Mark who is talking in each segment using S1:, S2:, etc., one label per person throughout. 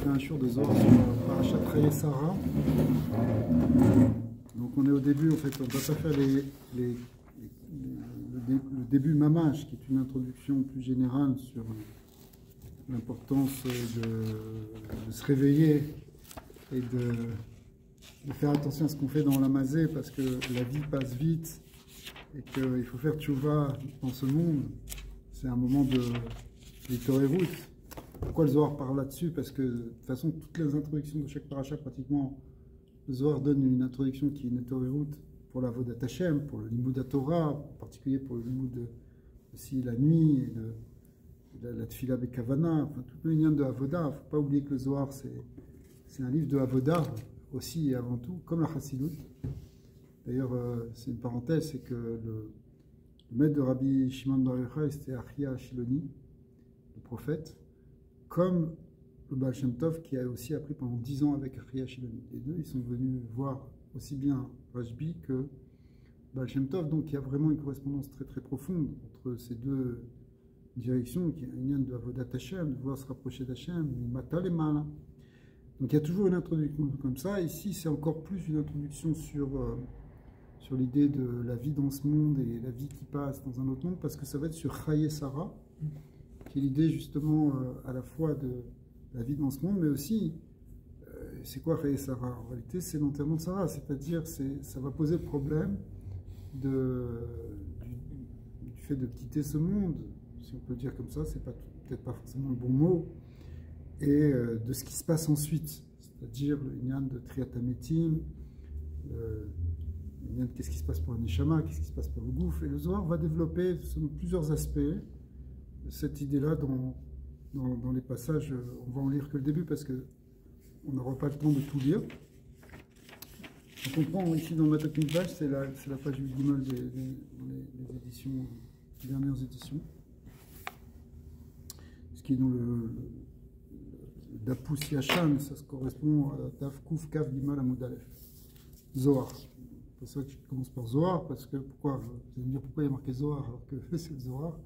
S1: fait un shiur de Zohar sur Parashat Chayei Sarah. Donc on est au début, en fait, on ne va pas faire le début mamash, qui est une introduction plus générale sur l'importance de se réveiller et de faire attention à ce qu'on fait dans la mazé, parce que la vie passe vite et qu'il faut faire tchouva dans ce monde. C'est un moment de l'Itorérout. Pourquoi le Zohar parle là-dessus? Parce que de toute façon, toutes les introductions de chaque paracha, pratiquement, le Zohar donne une introduction qui est une Itorérout pour la Avodat Hashem, pour le Limud Torah, en particulier pour le Limud aussi la nuit, et la Tfila Bekavana, enfin tout le lien de Avoda. Il ne faut pas oublier que le Zohar, c'est un livre de Avoda aussi et avant tout, comme la Chassidut. D'ailleurs, c'est une parenthèse, c'est que le maître de Rabbi Shimon bar Yochai, c'était Achia Shiloni, le prophète, comme le Baal Shem Tov, qui a aussi appris pendant 10 ans avec Achia Shiloni. Les deux, ils sont venus voir aussi bien Rashbi que Baal Shem Tov, donc il y a vraiment une correspondance très très profonde entre ces deux directions, qui est un lien de Avodat Hashem, de vouloir se rapprocher d'Hashem, Mata le Mala. Donc il y a toujours une introduction comme ça. Ici, c'est encore plus une introduction sur l'idée de la vie dans ce monde et la vie qui passe dans un autre monde, parce que ça va être sur Chayei Sarah, qui est l'idée justement à la fois de la vie dans ce monde, mais aussi, c'est quoi Chayei Sarah? En réalité, c'est l'enterrement de Sarah, c'est-à-dire ça va poser le problème du fait de quitter ce monde, si on peut dire comme ça, c'est peut-être pas forcément le bon mot, et de ce qui se passe ensuite, c'est-à-dire le Inyan de Triatametim, qu'est-ce qui se passe pour le Neshama, qu'est-ce qui se passe pour le Gouf, et le Zohar va développer selon plusieurs aspects cette idée-là dans les passages. On va en lire que le début parce qu'on n'aura pas le temps de tout lire. On comprend ici dans Matot Mikdash, c'est la page 8 dans les éditions, les dernières éditions, ce qui est dans le Dapus Yashan, ça se correspond à Daf Kuf Kaf Gimal Amud Aleph. Zohar. C'est pour ça que je commence par Zohar, parce que vous allez me dire pourquoi il y a marqué Zohar alors que c'est le Zohar.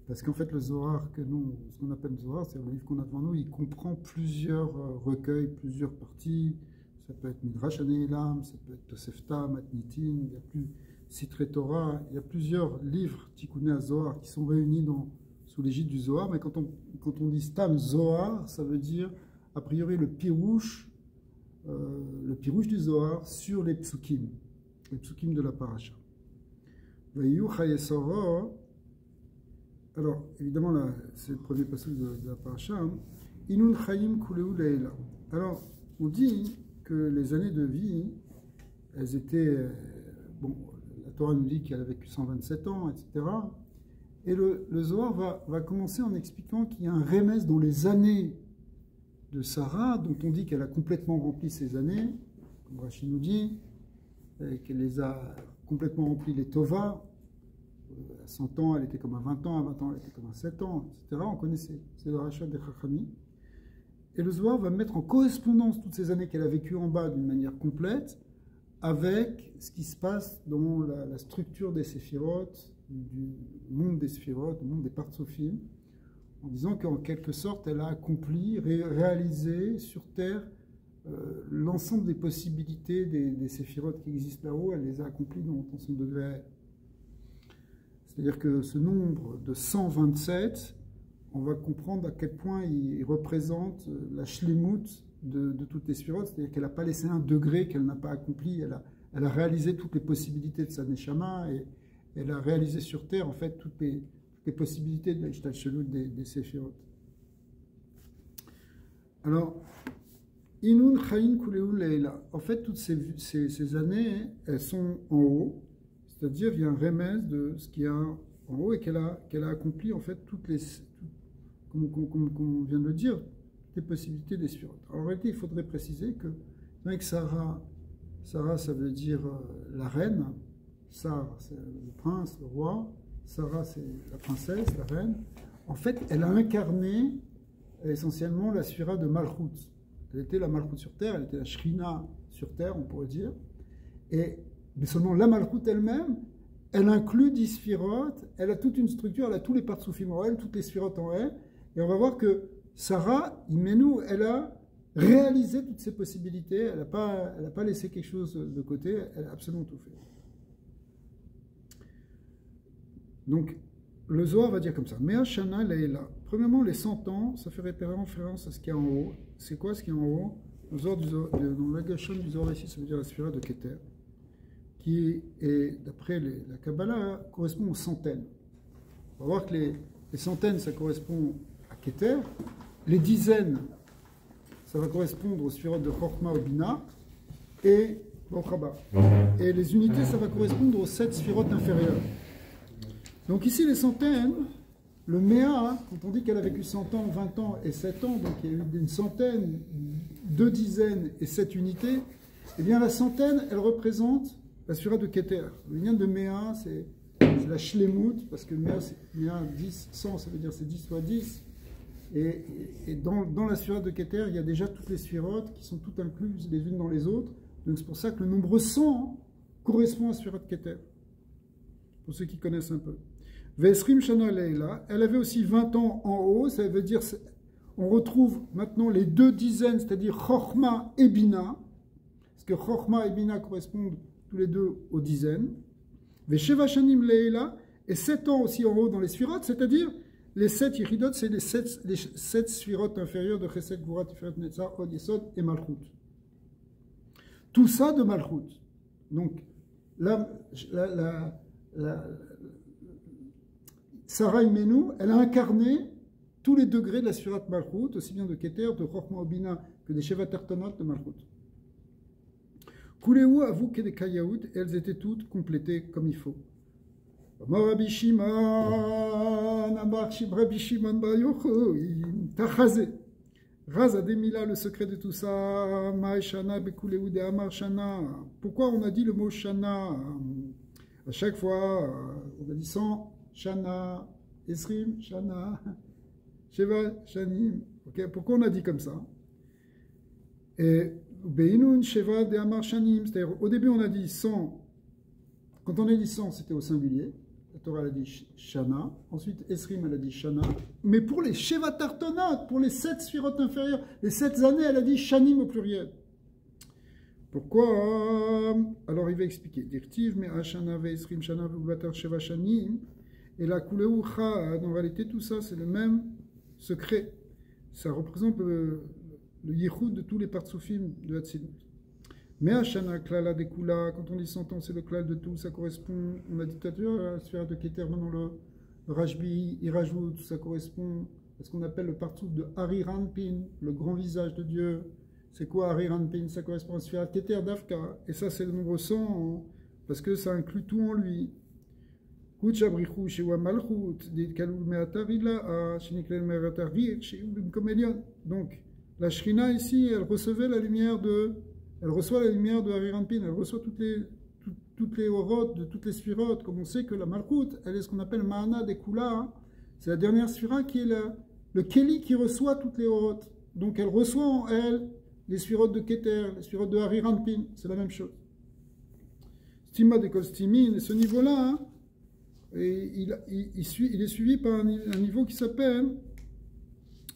S1: Parce qu'en fait, le Zohar, ce qu'on appelle Zohar, c'est le livre qu'on a devant nous, il comprend plusieurs recueils, plusieurs parties. Ça peut être Midrash Hane'ilam, ça peut être Tosefta, Matnitin, il y a plus Sitre Torah, il y a plusieurs livres Tikkuné Zohar qui sont réunis sous l'égide du Zohar. Mais quand on dit Stam Zohar, ça veut dire a priori le pirouche du Zohar sur les psukim de la paracha. Alors, évidemment, là, c'est le premier passage de la paracha. Inun Chayim Kuleu Leila. Alors, on dit que les années de vie, elles étaient. Bon, la Torah nous dit qu'elle a vécu 127 ans, etc. Et le Zohar va commencer en expliquant qu'il y a un remez dans les années de Sarah, dont on dit qu'elle a complètement rempli ses années, comme Rachid nous dit, qu'elle les a complètement remplies les Tova. À 100 ans, elle était comme à 20 ans, à 20 ans, elle était comme à 7 ans, etc. On connaissait, c'est le rachat des Chachami. Et le Zohar va mettre en correspondance toutes ces années qu'elle a vécues en bas d'une manière complète avec ce qui se passe dans la structure des séphirotes, du monde des séphirotes, du monde des Partsofim, en disant qu'en quelque sorte, elle a accompli, réalisé sur Terre l'ensemble des possibilités des séphirotes qui existent là-haut, elle les a accomplies dans son degré. C'est-à-dire que ce nombre de 127, on va comprendre à quel point il représente la shlemut de toutes les sphirotes, c'est-à-dire qu'elle n'a pas laissé un degré qu'elle n'a pas accompli, elle a réalisé toutes les possibilités de sa neshama, et elle a réalisé sur Terre, en fait, toutes les possibilités de l'ishtalshelut des séphirotes. Alors, Inun Chayin Kuleu Leila. En fait, toutes ces années, elles sont en haut, c'est-à-dire il y a un remez de ce qu'il y a en haut et qu'elle a accompli en fait comme on vient de le dire, les possibilités des sphirotes. Alors en réalité, il faudrait préciser que avec Sarah, ça veut dire la reine, Sarah c'est le prince, le roi, Sarah c'est la princesse, la reine. En fait, elle a incarné essentiellement la sphira de Malchut. Elle était la Malchut sur terre, elle était la Shrina sur terre, on pourrait dire. Mais seulement la Malchut elle-même, elle inclut 10 sphirotes, elle a toute une structure, elle a tous les partsoufim en elle, toutes les sphirotes en elle. Et on va voir que Sarah, Imenu, elle a réalisé toutes ces possibilités, elle n'a pas laissé quelque chose de côté, elle a absolument tout fait. Donc, le Zohar va dire comme ça. Mea Shana Leila. Premièrement, les 100 ans, ça fait référence à ce qu'il y a en haut. C'est quoi ce qu'il y a en haut? Le Zohar dans la Gashon du Zohar ici, ça veut dire la sphira de Keter, qui est, d'après la Kabbalah, correspond aux centaines. On va voir que les centaines, ça correspond à Keter. Les dizaines, ça va correspondre aux sphirotes de Chokhmah ou Bina et Bochaba. Et les unités, ça va correspondre aux 7 sphirotes inférieures. Donc ici, les centaines, le Méa, quand on dit qu'elle a vécu 100 ans, 20 ans et 7 ans, donc il y a eu une centaine, 2 dizaines et 7 unités, eh bien la centaine, elle représente la sphira de Keter. Le lien de Méa, c'est la Shlemut, parce que Méa, 10, 100, ça veut dire c'est 10 fois 10. Et dans la sphira de Keter, il y a déjà toutes les sphirotes qui sont toutes incluses les unes dans les autres. Donc c'est pour ça que le nombre 100 correspond à la sphira de Keter. Pour ceux qui connaissent un peu. Vesrim Shana Leila, elle avait aussi 20 ans en haut, ça veut dire, on retrouve maintenant les 2 dizaines, c'est-à-dire Chokhmah et Bina, parce que Chokhmah et Bina correspondent tous les deux aux dizaines. Vesheva Shanim Leila, et 7 ans aussi en haut dans les sphirotes, c'est-à-dire les 7 Yeridot, c'est les 7 sphirotes inférieures de Chesed, Gvura, Tiferet, Netzach, Od Yesod et Malchut. Tout ça de Malchut. Donc, Sarah Imenu, elle a incarné tous les degrés de la Sfirat Malchut, aussi bien de Keter, de Chokhmah Bina que des Sheva Tertonot de Malchut. Kuleu avoue que des Kayaout, elles étaient toutes complétées comme il faut. Rabbi Shimon, Rabbi Shimon Bar Yochai, Tachazé. Raza Demila, le secret de tout ça, Ma'eshana Bekuleu de Amar Shana. Pourquoi on a dit le mot Shana? À chaque fois, on a dit 100. Shana, Esrim, Shana, Sheva, Shanim. Okay. Pourquoi on a dit comme ça? Et Beinun, Sheva, de Amar, Shanim. C'est-à-dire, au début, on a dit 100. Quand on a dit 100, c'était au singulier. La Torah, elle a dit Shana. Ensuite, Esrim, elle a dit Shana. Mais pour les Sheva Tartonot, pour les 7 sphirotes inférieures, les 7 années, elle a dit Shanim au pluriel. Pourquoi? Alors, il va expliquer. Dirtiv, mais Ashana, Esrim, Shana, Vubatar, Sheva, Shanim. Et la Kuleu Chad, en réalité, tout ça, c'est le même secret. Ça représente le yichud de tous les partsoufim de Hatzilut. Mais Hashana, Klala, Dekula, quand on dit 100 ans, c'est le klal de tout, ça correspond, on a dit tout à l'heure, à la sphère de Keter, maintenant le Rajbi, il rajoute, ça correspond à ce qu'on appelle le partsouf de Hariranpin, le grand visage de Dieu. C'est quoi Hariranpin? Ça correspond à la sphère de Keter d'Afka. Et ça, c'est le nombre 100, parce que ça inclut tout en lui. Donc, la Shrina ici, elle reçoit la lumière de Hariranpin, elle reçoit toutes les orotes, de toutes les sphirotes, comme on sait que la Malchut, elle est ce qu'on appelle Ma'ana des Kula, c'est la dernière sphira qui est le Keli qui reçoit toutes les orotes. Donc elle reçoit en elle les sphirotes de Keter, les sphirotes de Hariranpin, c'est la même chose. Stima de Kolstimin, et ce niveau-là, hein, et il est suivi par un niveau qui s'appelle,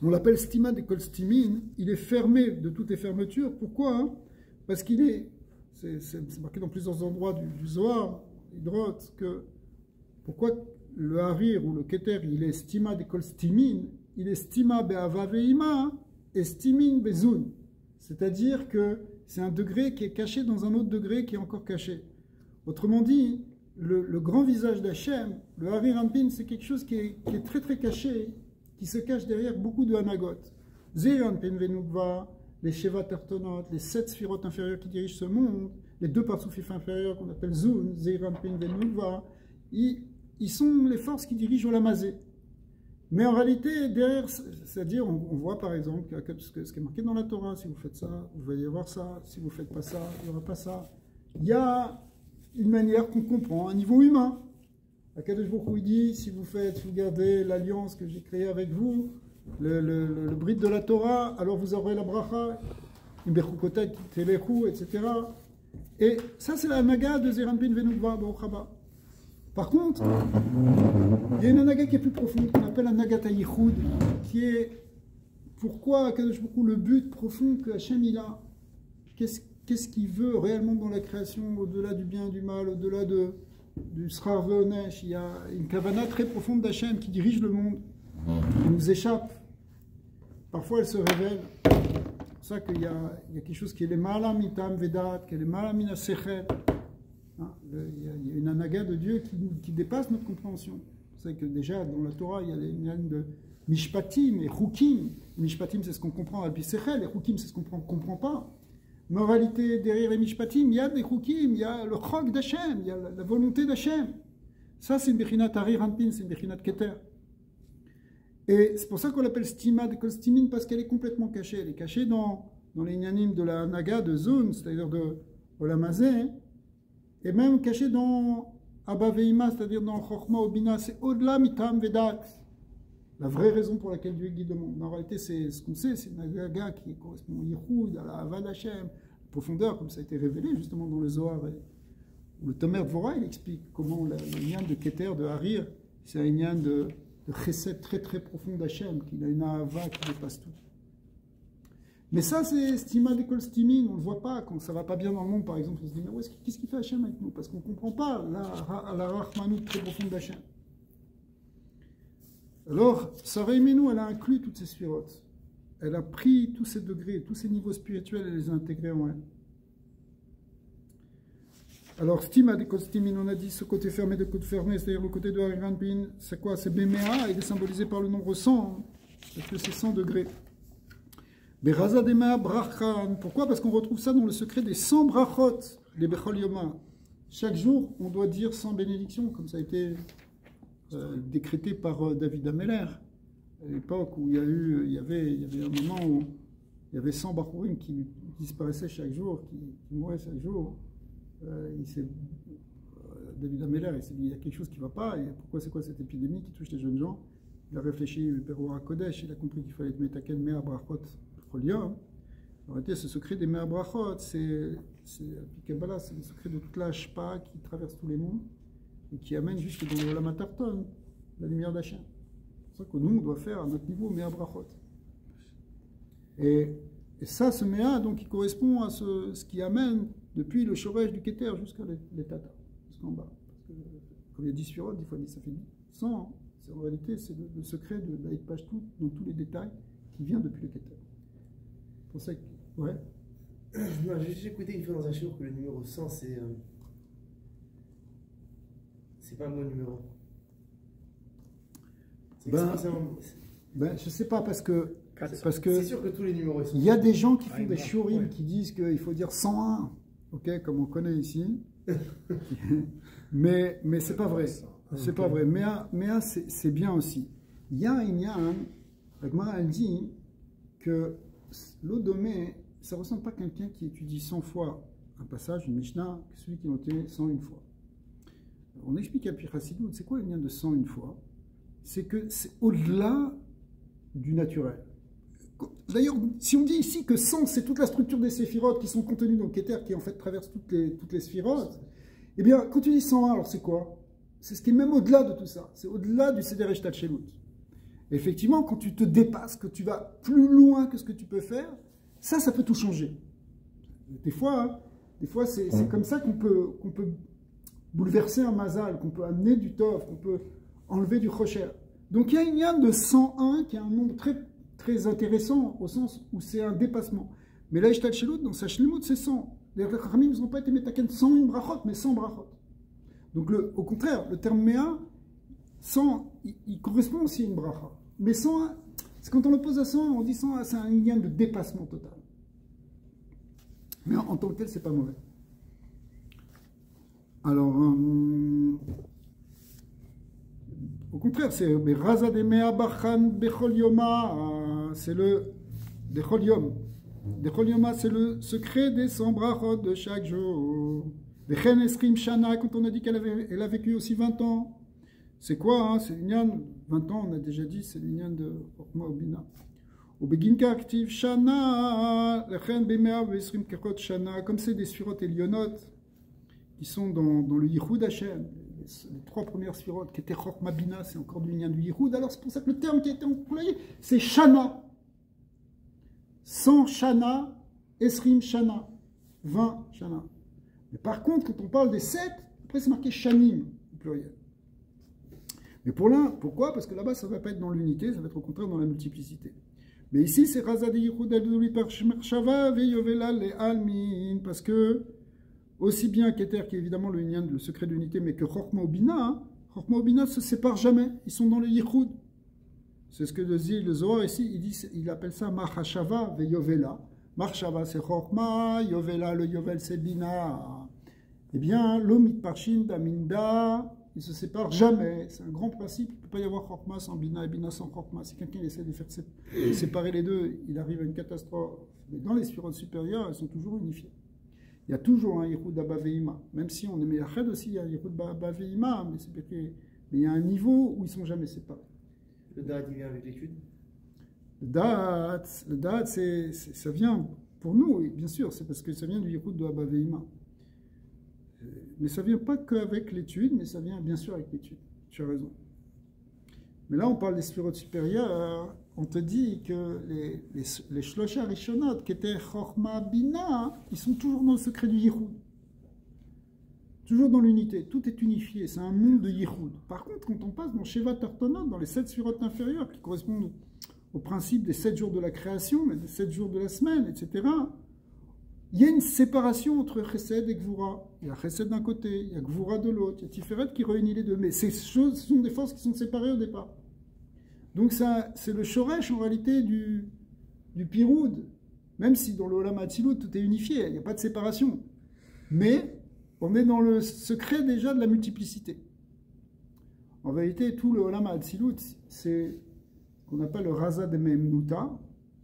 S1: on l'appelle Stima de Kolstimin, il est fermé de toutes les fermetures. Pourquoi? Hein? Parce qu'il est, c'est marqué dans plusieurs endroits du Zohar, Hydrot, que pourquoi le Harir ou le Keter, il est Stima de Kolstimin, il est Stima be'ava ve'ima et Stimin be'zun. C'est-à-dire que c'est un degré qui est caché dans un autre degré qui est encore caché. Autrement dit, le grand visage d'Hachem, le Hariranpin, c'est quelque chose qui est très très caché, qui se cache derrière beaucoup de Hanagot. Zeiranpin Venugva, les Sheva Tertonot, les 7 sphirotes inférieures qui dirigent ce monde, les 2 partsoufif inférieurs qu'on appelle Zun, Zeiranpin Venugva, ils sont les forces qui dirigent Olamazé. Mais en réalité, derrière, c'est-à-dire, on voit par exemple ce qui est marqué dans la Torah, si vous faites ça, vous allez avoir ça, si vous ne faites pas ça, il n'y aura pas ça. Il y a une manière qu'on comprend, un niveau humain. Akadosh Baruch Hu dit, si vous gardez l'alliance que j'ai créée avec vous, le bride de la Torah, alors vous aurez la bracha, etc. Et ça, c'est la naga de Zeiranpin Venugva, Baruch. Par contre, il y a une naga qui est plus profonde, qu'on appelle la naga tayichud, qui est pourquoi le but profond que Hachem il a, qu'est-ce qu'il veut réellement dans la création, au-delà du bien et du mal, au-delà du Srar Ve'onesh. Il y a une kavana très profonde d'Hachem qui dirige le monde. Elle nous échappe. Parfois elle se révèle. C'est pour ça qu'il y a quelque chose qui est les malam mitam vedat, qui est les malam mina sechel. Il y a une anaga de Dieu qui dépasse notre compréhension. C'est que déjà dans la Torah il y a les lignes de mishpatim et chukim. Mishpatim c'est ce qu'on comprend à bisechel, et chukim c'est ce qu'on ne comprend pas. Moralité derrière les mishpatim, il y a des chukim, il y a le chok d'Hachem, il y a la volonté d'Hachem. Ça c'est une bechinat harir anpin, c'est une bechinat keter. Et c'est pour ça qu'on l'appelle stima de kolstimin, parce qu'elle est complètement cachée. Elle est cachée dans les inyanim de la naga de Zun, c'est-à-dire de Olamazé, et même cachée dans Abba Veima, c'est-à-dire dans Chochma Obina. C'est au-delà mitam vedat. La vraie raison pour laquelle Dieu guide le monde. Mais en réalité, c'est ce qu'on sait, c'est une naga qui correspond au Yichud, à la Avad Hashem, profondeur, comme ça a été révélé justement dans le Zohar. Où le Tomer Dvorah, il explique comment le lien de Keter, de Harir, c'est un lien de chesed très très profond d'Hachem, qu'il a une ahava qui dépasse tout. Mais ça, c'est stima d'école stimin, on ne le voit pas. Quand ça ne va pas bien dans le monde, par exemple, on se dit, mais qu'est-ce qu'il fait Hachem avec nous? Parce qu'on ne comprend pas la rachmanout très profonde d'Hachem. Alors, Sarah Imenu, elle a inclus toutes ces sphirotes. Elle a pris tous ces degrés, tous ces niveaux spirituels, et les a intégrés en elle. Alors, stima de Kostimin, on a dit ce côté fermé de côté fermé, c'est-à-dire le côté de Harinpin, c'est quoi? C'est Béméa, il est symbolisé par le nombre 100, parce que c'est 100 degrés. Beraza Dema Brachan, pourquoi? Parce qu'on retrouve ça dans le secret des 100 brachot, les Bechol Yoma. Chaque jour, on doit dire 100 bénédictions, comme ça a été décrété par David Ameller, à l'époque où il y avait un moment où il y avait 100 Bachurim qui disparaissaient chaque jour, qui mouraient chaque jour. David Ameller, il s'est dit il y a quelque chose qui ne va pas, et pourquoi c'est quoi cette épidémie qui touche les jeunes gens? Il a réfléchi, le Père Kodesh, il a compris qu'il fallait être Metaken Mea Brachot Cholium. En réalité, ce secret des Mea Brachot, c'est Kabbalah, c'est le secret de toute la Shpa qui traverse tous les mondes et qui amène jusque dans le Lamatarton, la lumière d'Hachem. C'est pour ça que nous, on doit faire à notre niveau Mea Brachot. Et ça, ce Mea, donc, il correspond à ce qui amène depuis le Shoresh du Keter jusqu'à l'Etata, jusqu'en bas. Parce que quand il y a 10 sphirotes, 10 fois 10, ça fait 100. Hein. En réalité, c'est le secret de la Pashtout dans tous les détails qui vient depuis le Keter. C'est pour ça que. Ouais.
S2: Non, j'ai juste écouté une fois dans un show que le numéro 100, c'est pas mon numéro.
S1: Je sais pas, parce que
S2: c'est sûr que tous les numéros sont.
S1: Il y a des gens qui font des shurim qui disent qu'il faut dire 101, ok, comme on connaît ici. mais c'est pas vrai. C'est pas vrai. Mais c'est bien aussi. Il y a un Inyan, la Gemara elle dit que l'odomé, ça ne ressemble pas à quelqu'un qui étudie 100 fois un passage, une Mishnah, que celui qui l'a entendu 101 fois. On explique à Pichasidou, c'est quoi le lien de 101 fois? C'est que c'est au-delà du naturel. D'ailleurs, si on dit ici que 100, c'est toute la structure des séphirotes qui sont contenues dans le Keter, qui en fait traverse toutes les sphirotes, eh bien, quand tu dis 101, alors c'est quoi? C'est ce qui est même au-delà de tout ça. C'est au-delà du Seder Eshtat Shelut. Effectivement, quand tu te dépasses, que tu vas plus loin que ce que tu peux faire, ça peut tout changer. Des fois c'est comme ça qu'on peut bouleverser un mazal, qu'on peut amener du tov, qu'on peut enlever du chosher. Donc il y a une liane de 101 qui est un nombre très, très intéressant au sens où c'est un dépassement. Mais là, Eshtat Shelut, dans sa Shlemut, c'est 100. D'ailleurs, les Chachamim n'ont pas été metaken 101 brachot, mais 100 brachot. Donc au contraire, le terme Mea, 100, il correspond aussi à une bracha. Mais 101, c'est quand on le pose à 100, on dit 100, c'est un lien de dépassement total. Mais en tant que tel, c'est pas mauvais. Alors, au contraire, c'est Raza de Mea Bachan Bechol Yoma, c'est le Bechol Yom. Bechol Yoma, c'est le secret des 100 brachot de chaque jour. Vechen Esrim Shana, quand on a dit qu'elle a vécu aussi 20 ans. C'est quoi, hein? C'est l'union, 20 ans, on a déjà dit, c'est l'union de Chokma Obina. Au Beginka Active Shana, Lechen Bemea Vesrim Kechot Shana, comme c'est des sphirotes Elionot, qui sont dans le Yichud Hashem, les 3 premières sphirotes, qui étaient Chokma Bina, c'est encore du lien du Yichud, alors c'est pour ça que le terme qui a été employé, c'est Shana. 100 shana, esrim shana, 20 shana. Mais par contre, quand on parle des 7, après c'est marqué shanim, au pluriel. Mais pour l'un, pourquoi? Parce que là-bas, ça ne va pas être dans l'unité, ça va être au contraire dans la multiplicité. Mais ici, c'est Razad Yichud al-Duli par Shmershava ve'yovela le'almin, parce que, aussi bien Keter, qui est évidemment le secret de l'unité, mais que Chorma Obina ne se séparent jamais, ils sont dans le Yichud. C'est ce que le Zohar ici, il appelle ça Machashava ve'yovela. Marshava c'est Chorma, Yovela, le Yovel c'est Bina. Eh bien, l'Omit Parshin d'Aminda, ils ne se séparent jamais. C'est un grand principe. Il ne peut pas y avoir Chorma sans Bina et Bina sans Chorma. Si quelqu'un essaie de faire séparer les deux, il arrive à une catastrophe. Mais dans les sphirotes supérieures, elles sont toujours unifiées. Il y a toujours un Yichud Abba Ve'ima. Même si on est Meyached aussi, il y a un Yichud Abba Ve'ima, mais il y a un niveau où ils ne sont jamais séparés.
S2: Le Da'at, il vient avec l'étude.
S1: Le Da'at, ça vient pour nous, et bien sûr, c'est parce que ça vient du Yichud de Abba Ve'ima. Mais ça ne vient pas qu'avec l'étude, mais ça vient bien sûr avec l'étude. Tu as raison. Mais là, on parle des sphirotes supérieures. On te dit que les Shlosha Rishonot, qui étaient Chorma Bina, ils sont toujours dans le secret du Yichud. Toujours dans l'unité. Tout est unifié. C'est un monde de Yichud. Par contre, quand on passe dans Sheva Tartonot, dans les 7 sphirotes inférieures, qui correspondent au principe des 7 jours de la création, des 7 jours de la semaine, etc., il y a une séparation entre Chesed et Gvura. Il y a Chesed d'un côté, il y a Gvura de l'autre, il y a Tiferet qui réunit les deux. Mais ces choses, ce sont des forces qui sont séparées au départ. Donc c'est le Shoresh en réalité du Piroud. Même si dans le Olam Hatzilut tout est unifié, il n'y a pas de séparation. Mais on est dans le secret déjà de la multiplicité. En vérité, tout le Olam Hatzilut, c'est ce qu'on appelle le Raza de Memnuta,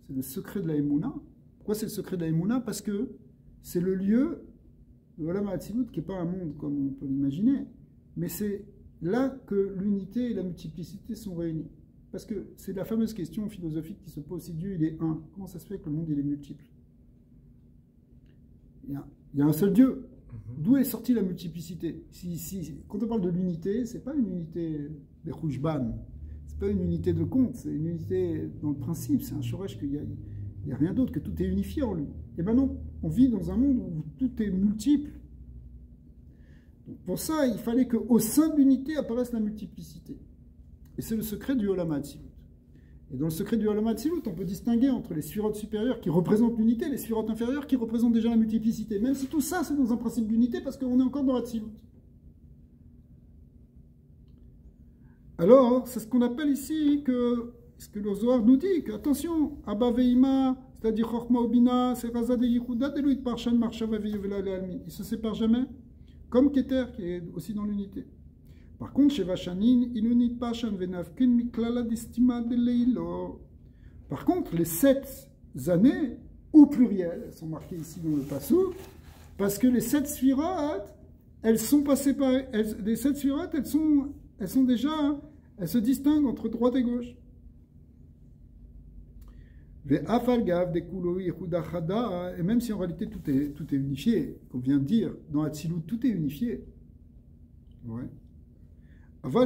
S1: c'est le secret de la Emouna. Pourquoi c'est le secret de la Emouna? Parce que c'est le lieu, le Olam Hatzilut, qui n'est pas un monde comme on peut l'imaginer, mais c'est là que l'unité et la multiplicité sont réunies. Parce que c'est la fameuse question philosophique qui se pose, si Dieu il est un, comment ça se fait que le monde il est multiple? Il y a un seul Dieu. D'où est sortie la multiplicité? Quand on parle de l'unité, ce n'est pas une unité de Khouchban, ce n'est pas une unité de compte, c'est une unité dans le principe, c'est un shoresh qu'il n'y a rien d'autre, que tout est unifié en lui. Et ben non, on vit dans un monde où tout est multiple. Donc pour ça, il fallait qu'au sein de l'unité apparaisse la multiplicité. Et c'est le secret du Olam Hatzilut. Et dans le secret du Olam Hatzilut, on peut distinguer entre les sphirotes supérieures qui représentent l'unité et les sphirotes inférieures qui représentent déjà la multiplicité. Même si tout ça, c'est dans un principe d'unité parce qu'on est encore dans Hatzilut. Alors, c'est ce qu'on appelle ici ce que le Zohar nous dit, que attention, Abba Ve'ima, c'est-à-dire Chorma Obina, c'est Razad Yichuda, Deluit Parshan, Marshava Ve'yovela Le'almin. Ils ne se séparent jamais, comme Keter, qui est aussi dans l'unité. Par contre, chez Vachanin, Ilunit Parshan Venavkin Miklala Distima de Leilo. Par contre, les 7 années, au pluriel, elles sont marquées ici dans le Passou, parce que les 7 sphirotes, elles sont passées par. Les 7 sphirotes, elles sont déjà. Elles se distinguent entre droite et gauche. Et même si en réalité tout est unifié, qu'on vient de dire, dans Hatzilut tout est unifié. Ouais. Il y a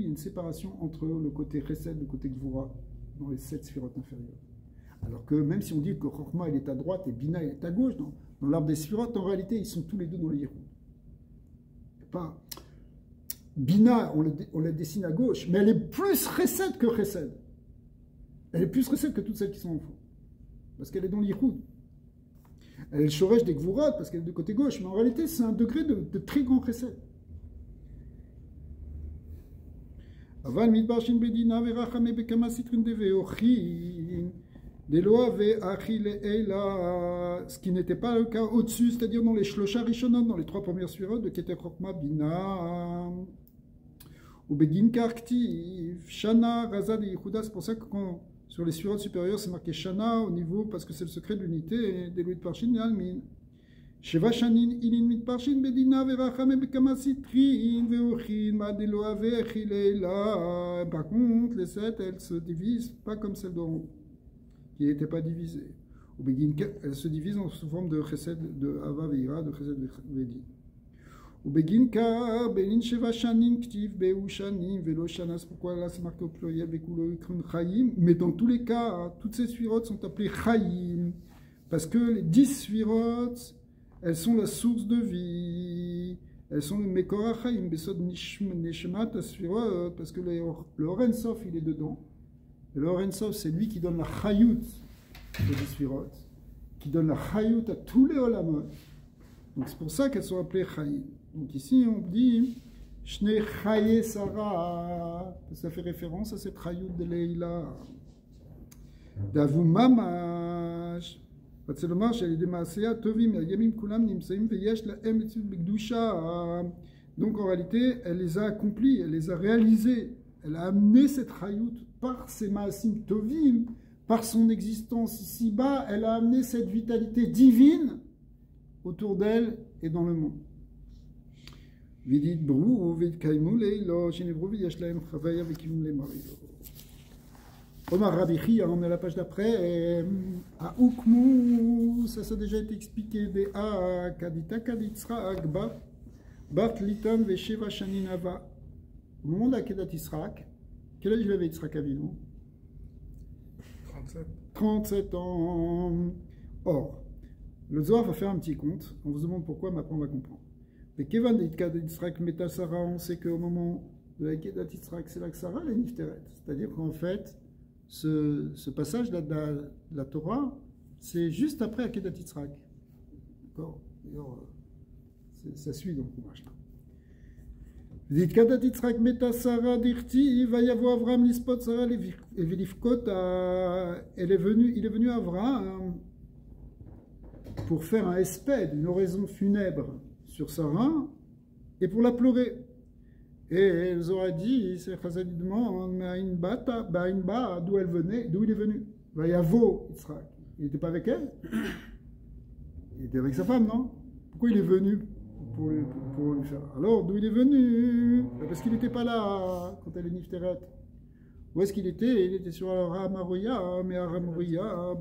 S1: une séparation entre le côté Chesed et le côté Gvura dans les 7 sphirotes inférieures. Alors que même si on dit que Chorma il est à droite et Bina il est à gauche, dans l'arbre des sphirotes, en réalité ils sont tous les deux dans le Yichud. Pas Bina, on la dessine à gauche, mais elle est plus Chesed que Chesed. Elle est plus Chesed que toutes celles qui sont en fond. Parce qu'elle est dans le Yichud. Elle est le Shoresh des Gvurot parce qu'elle est de côté gauche, mais en réalité c'est un degré de très grand Chesed. Aval midbarshin bedina verachame bekama sitrin deveochin deloa ve'achil eila, ce qui n'était pas le cas au-dessus, c'est-à-dire dans les Shlosha Rishonot, dans les 3 premières sphirotes de Keter Chokma Bina ou Begin Karktiv Shana Razad et Yichuda. C'est pour ça que sur les sphirotes supérieures c'est marqué Shana au niveau, parce que c'est le secret de l'unité des Louis de Parshin et Almin. Sheva Shanin Ilin Mitparshin Bedina Verachame Bekama Sitrin Veochin Madeloa Ve'achil eila. Par contre, les 7 elles se divisent pas comme celles d'en haut, qui n'était pas divisée. Elle se divise sous forme de chesed de Ava Veira, de chesed Vedin. Ubeginka, Belin Sheva Shanim, Ktiv, Beu Shanim, Velo Shanas, pourquoi là c'est marqué au pluriel, Bekulo Ikrum Chaim, mais dans tous les cas, toutes ces sfirotes sont appelées Chaim, parce que les 10 sfirotes, elles sont la source de vie, elles sont le Mekora Chaim, Besod Neshmat, Sfirot, parce que le Oren Sof, il est dedans, et le Oren Sof, c'est lui qui donne la Chayut aux 10 sfirotes, qui donne la Chayut à tous les Olamot. Donc c'est pour ça qu'elles sont appelées Chaim. Donc ici on dit Shne Chaye Sarah, ça fait référence à cette Chayut de Leila. Davu Mamash, c'est le marche, elle est des Maaseya Tovim, Yamim Kulam Nimsaim Veyesh la Emetzut Begdusha. Donc en réalité, elle les a accomplis, elle les a réalisés, elle a amené cette Chayut par ses Maasim Tovim, par son existence ici-bas, elle a amené cette vitalité divine autour d'elle et dans le monde. Vidit brou, vid kaimu leilo, shinebru viyashlaim chavaya vikim le mario. Omar Rabbi Chia, on est à la page d'après. À Ukmu, ça a déjà été expliqué. De A, Kadita Kaditzra Agba, Bart Litan Vesheva Shaninava. Au moment de la Kedat Israq, quel âge il avait Yitzhak Avinu? 37 ans. Or, le Zohar va faire un petit compte. On vous demande pourquoi, mais après on va comprendre. Mais Kevan Kedat Yitzhak Meta Sarah, on sait qu'au moment de la Kedat Yitzhak, c'est là que Sarah est Nifteret. C'est-à-dire qu'en fait, ce passage-là de la Torah, c'est juste après la Kedat Yitzhak. D'accord? D'ailleurs, ça suit donc le marche là. Dit Kedat Yitzhak Meta Sarah Dirti, va y avoir Avram Lispot Sarah et Velifkot. Il est venu à Avram pour faire un espède, une oraison funèbre sur Sarah et pour la pleurer. Et elle aura dit, c'est Chazal demande, d'où elle venait, d'où il est venu. Vayavo Yitzhak. Il n'était pas avec elle? Il était avec sa femme, non? Pourquoi il est venu pour lui faire? Alors, d'où il est venu? Parce qu'il n'était pas là quand elle est Nifteret. Où est-ce qu'il était? Il était sur Aramoria, mais Aramoria,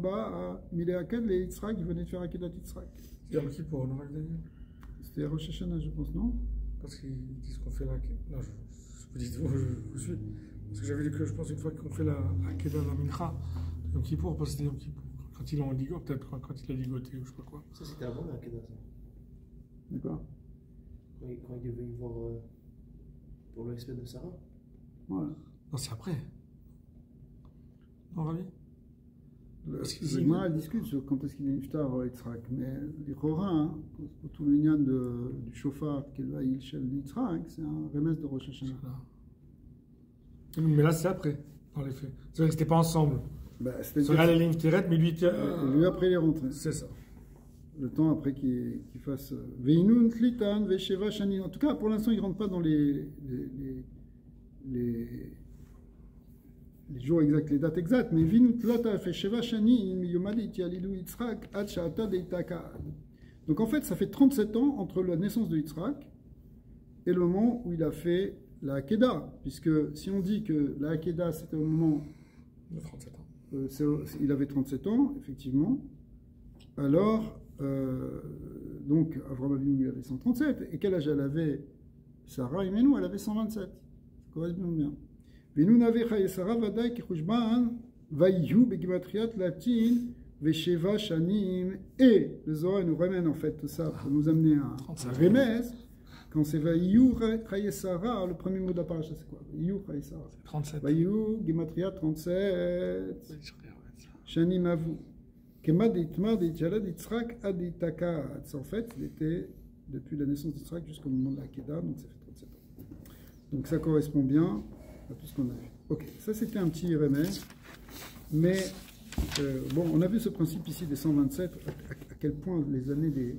S1: Miléakad, les Yitzhak, il venait de faire Akedat Yitzhak.
S3: C'est Yom Kippour, non, Daniel?
S1: C'était Rosh Hashanah, je pense, non?
S3: Parce qu'ils disent qu'on fait la... Non, vous dites, je suis. Parce que j'avais lu que je pense une fois qu'on fait la Akedah, la Mincha, Yom Kippour, parce que c'était Yom Kippour. Quand ils l'ont ligoté, peut-être quand il a ligoté ou je sais pas quoi.
S2: Ça, c'était avant la Kedah, ça.
S1: D'accord.
S2: Quand il est venu voir pour le respect de Sarah.
S1: Voilà.
S3: Non, c'est après. Non, Ravi?
S1: Le Gemara discute sur quand est-ce qu'il est Niftar Yitzhak, mais les Chorins, pour tout l'union du chauffard, qu'il va il shel Yitzhak, c'est un remède de Rosh Hashanah.
S3: Mais là, c'est après, dans les faits. C'est vrai que c'était pas ensemble.
S1: Bah,
S3: Sur les lignes terrestres, mais lui,
S1: lui après il est rentré.
S3: c'est ça.
S1: Le temps après qu'il fasse Veinun Tlitan, Vesheva Shanin. En tout cas, pour l'instant, il ne rentre pas dans les jours exacts, les dates exactes, mais Veinun Tlata Vesheva Shanin, Yomadit Yalidu Yitzhak, Ad Sha'ata Deitaka. Donc en fait, ça fait 37 ans entre la naissance de Yitzhak et le moment où il a fait la Hakeda. Puisque si on dit que la Hakeda, c'était au moment.
S3: De 37 ans.
S1: Il avait 37 ans, effectivement. Alors, donc, Avraham Avinu, il avait 137. Et quel âge elle avait? Sarah Imenu, elle avait 127. Ça correspond bien. Venu n'avait chaye Sarah Vadaï Kichushban, Vaïyu, Begimatriat Latin, Vesheva Shanim. Et le Zohar nous ramène en fait tout ça pour nous amener à Remez. Quand c'est Vaïyu chaye Sarah, le premier mot de la paracha, c'est quoi? Vaïyu chaye Sarah.
S3: 37.
S1: Vaïyu, Gematria 37. Shanim Avu. En fait, il était depuis la naissance d'Yitzhak jusqu'au moment de la Hakeda, donc ça fait 37 ans. Donc ça correspond bien à tout ce qu'on a vu. Ok, ça c'était un petit remède. Mais bon, on a vu ce principe ici des 127, à quel point les années des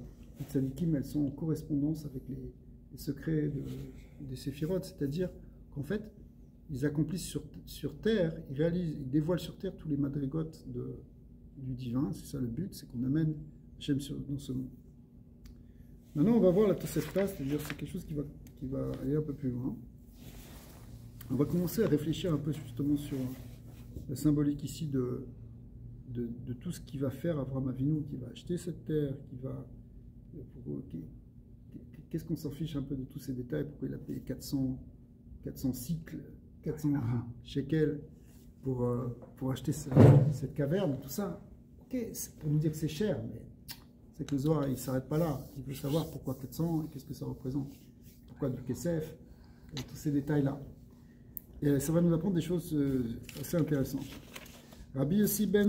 S1: tzadikim, elles sont en correspondance avec les secrets des séphirotes, c'est-à-dire qu'en fait, ils accomplissent sur terre, ils dévoilent sur terre tous les madrigotes du divin, c'est ça le but, c'est qu'on amène Hachem dans ce monde. Maintenant, on va voir la Tosefta, c'est-à-dire c'est quelque chose qui va aller un peu plus loin. On va commencer à réfléchir un peu justement sur la symbolique ici de tout ce qu'il va faire Avraham Avinu, qui va acheter cette terre, qu'est-ce qu'on s'en fiche un peu de tous ces détails? Pourquoi il a payé 400 cycles, 400 shekels pour acheter cette caverne, tout ça? Ok, c'est pour nous dire que c'est cher, mais c'est que le Zohar, il ne s'arrête pas là. Il veut savoir pourquoi 400 et qu'est-ce que ça représente. Pourquoi du Kesef, et tous ces détails-là. Et ça va nous apprendre des choses assez intéressantes. Rabbi Yossi ben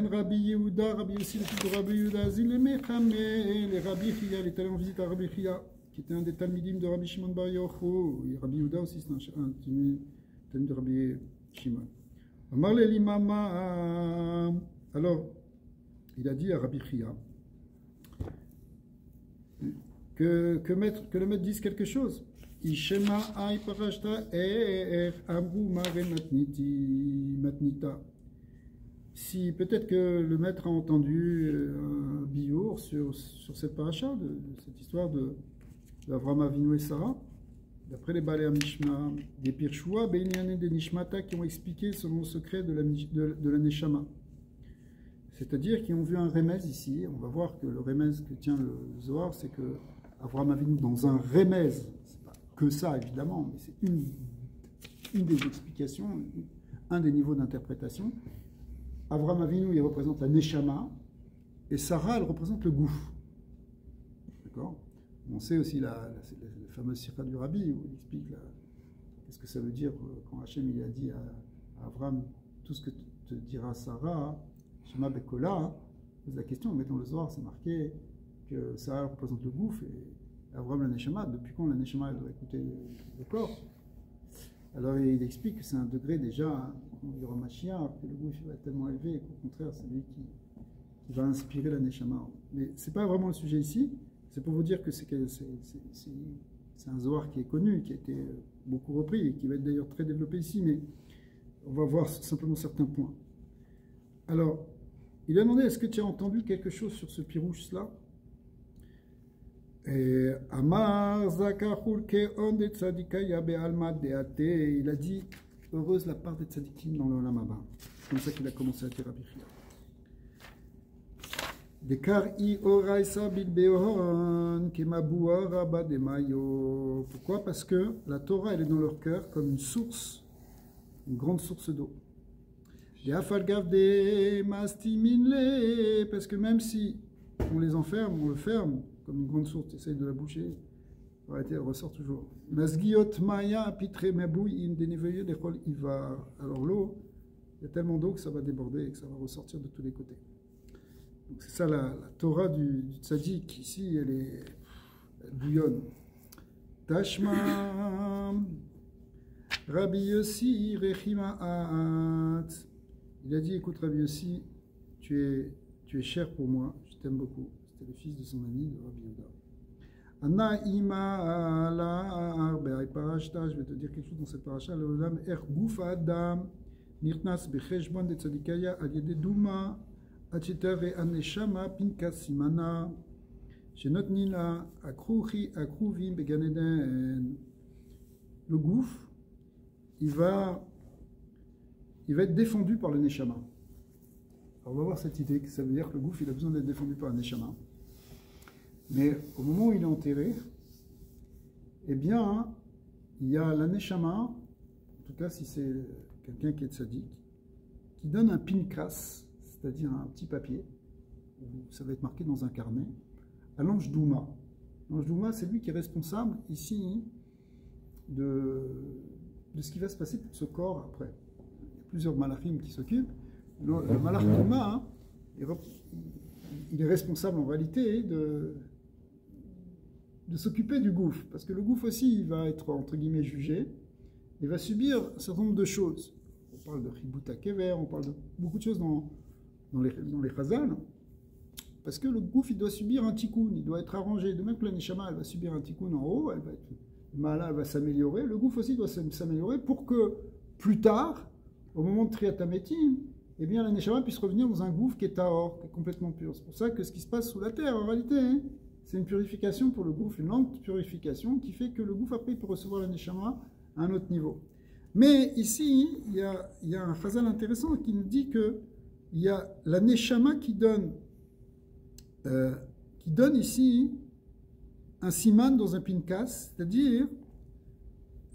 S1: Rabbi Yehuda, Rabbi Yossi le fils de Rabbi Yehuda, Zilemechamé, les Rabbi Chia, il est allé en visite à Rabbi Chia, qui était un des Talmidim de Rabbi Shimon Bar Yochai. Et Rabbi Yehuda aussi, c'est un Talmid de Rabbi Shimon. Amar le l'imama. Alors, il a dit à Rabbi Chia que le maître dise quelque chose. Ishema ay parashta amru mare matnita. Si peut-être que le maître a entendu un biour sur cette paracha, de cette histoire d'Avraham Avinu et Sarah, d'après les Balei Mishma, des Pirshua, Beinyané des Nishmata qui ont expliqué selon le secret de la Neshama. C'est-à-dire qui ont vu un remez ici. On va voir que le remez que tient le Zohar, c'est que Avraham Avinu, dans un remez, c'est pas que ça évidemment, mais c'est une des explications, un des niveaux d'interprétation. Avraham Avinu, il représente la Neshama, et Sarah, elle représente le gouffre. D'accord? On sait aussi la fameuse sira du Rabbi, où il explique qu'est-ce que ça veut dire quand Hachem il a dit à Avraham, tout ce que te dira Sarah, Shema Bekola, pose la question, mais dans le Zohar, c'est marqué que Sarah représente le gouffre, et Avraham la Neshama, depuis quand la Neshama elle doit écouter le corps? Alors il explique que c'est un degré déjà, quand il y aura Mashiach, que le gouffre va être tellement élevé, qu'au contraire, c'est lui qui va inspirer la Neshama. Mais ce n'est pas vraiment le sujet ici, c'est pour vous dire que c'est un Zohar qui est connu, qui a été beaucoup repris, et qui va être d'ailleurs très développé ici, mais on va voir simplement certains points. Alors, il a demandé, est-ce que tu as entendu quelque chose sur ce pirouche-là? Amar Zakachul Keon de Tzadikaya Be'alma Deate. Il a dit, heureuse la part des tzadikim dans l'Olam Haba. C'est comme ça qu'il a commencé à dire Rabbi Chia. Dekar I Oraisa Bilbeon Kemabua Rabba de Mayo. Pourquoi? Parce que la Torah, elle est dans leur cœur comme une source, une grande source d'eau. Parce que même si on les enferme, on le ferme comme une grande source, essaye de la boucher, en réalité elle ressort toujours. Alors l'eau, il y a tellement d'eau que ça va déborder et que ça va ressortir de tous les côtés. Donc c'est ça la Torah du tzaddik, ici elle bouillonne. Tashma Rabbi Yossi Rechima'at. Il a dit, écoute Rabbi Yossi, tu es cher pour moi, je t'aime beaucoup. C'était le fils de son ami, de Rabbi Yehuda. Anna ima la parashta, je vais te dire quelque chose dans cette paracha. Le olam erguf adam nirnas becheshbon de tzadikaya al yede duma achita ve aneshama pinkas simana shenot nina akruchi akruvim beganeden. Le gouffre, il va être défendu par le Neshama. Alors on va voir cette idée, que ça veut dire que le gouffre, il a besoin d'être défendu par le Neshama. Mais au moment où il est enterré, eh bien, il y a la Neshama, en tout cas si c'est quelqu'un qui est tzaddik, qui donne un pinkras, c'est-à-dire un petit papier, où ça va être marqué dans un carnet, à l'ange Douma. L'ange Douma, c'est lui qui est responsable ici de ce qui va se passer pour ce corps après. Plusieurs malachim qui s'occupent. Le malach Douma, il est responsable en réalité de s'occuper du gouffre, parce que le gouffre aussi, il va être entre guillemets jugé, il va subir un certain nombre de choses. On parle de Chibut HaKever, on parle de beaucoup de choses dans les Chazal, parce que le gouffre, il doit subir un tikkun, il doit être arrangé. De même que la Neshama, elle va subir un tikkun en haut, elle va s'améliorer, le gouffre aussi doit s'améliorer pour que plus tard, au moment de Triyat HaMetim, eh bien la Neshama puisse revenir dans un gouffre qui est tahor, qui est complètement pur. C'est pour ça que ce qui se passe sous la terre, en réalité, c'est une purification pour le gouffre, une lente purification qui fait que le gouffre après il peut recevoir la Neshama à un autre niveau. Mais ici, il y a un chazal intéressant qui nous dit que il y a la Neshama qui donne ici un siman dans un pinkas, c'est-à-dire,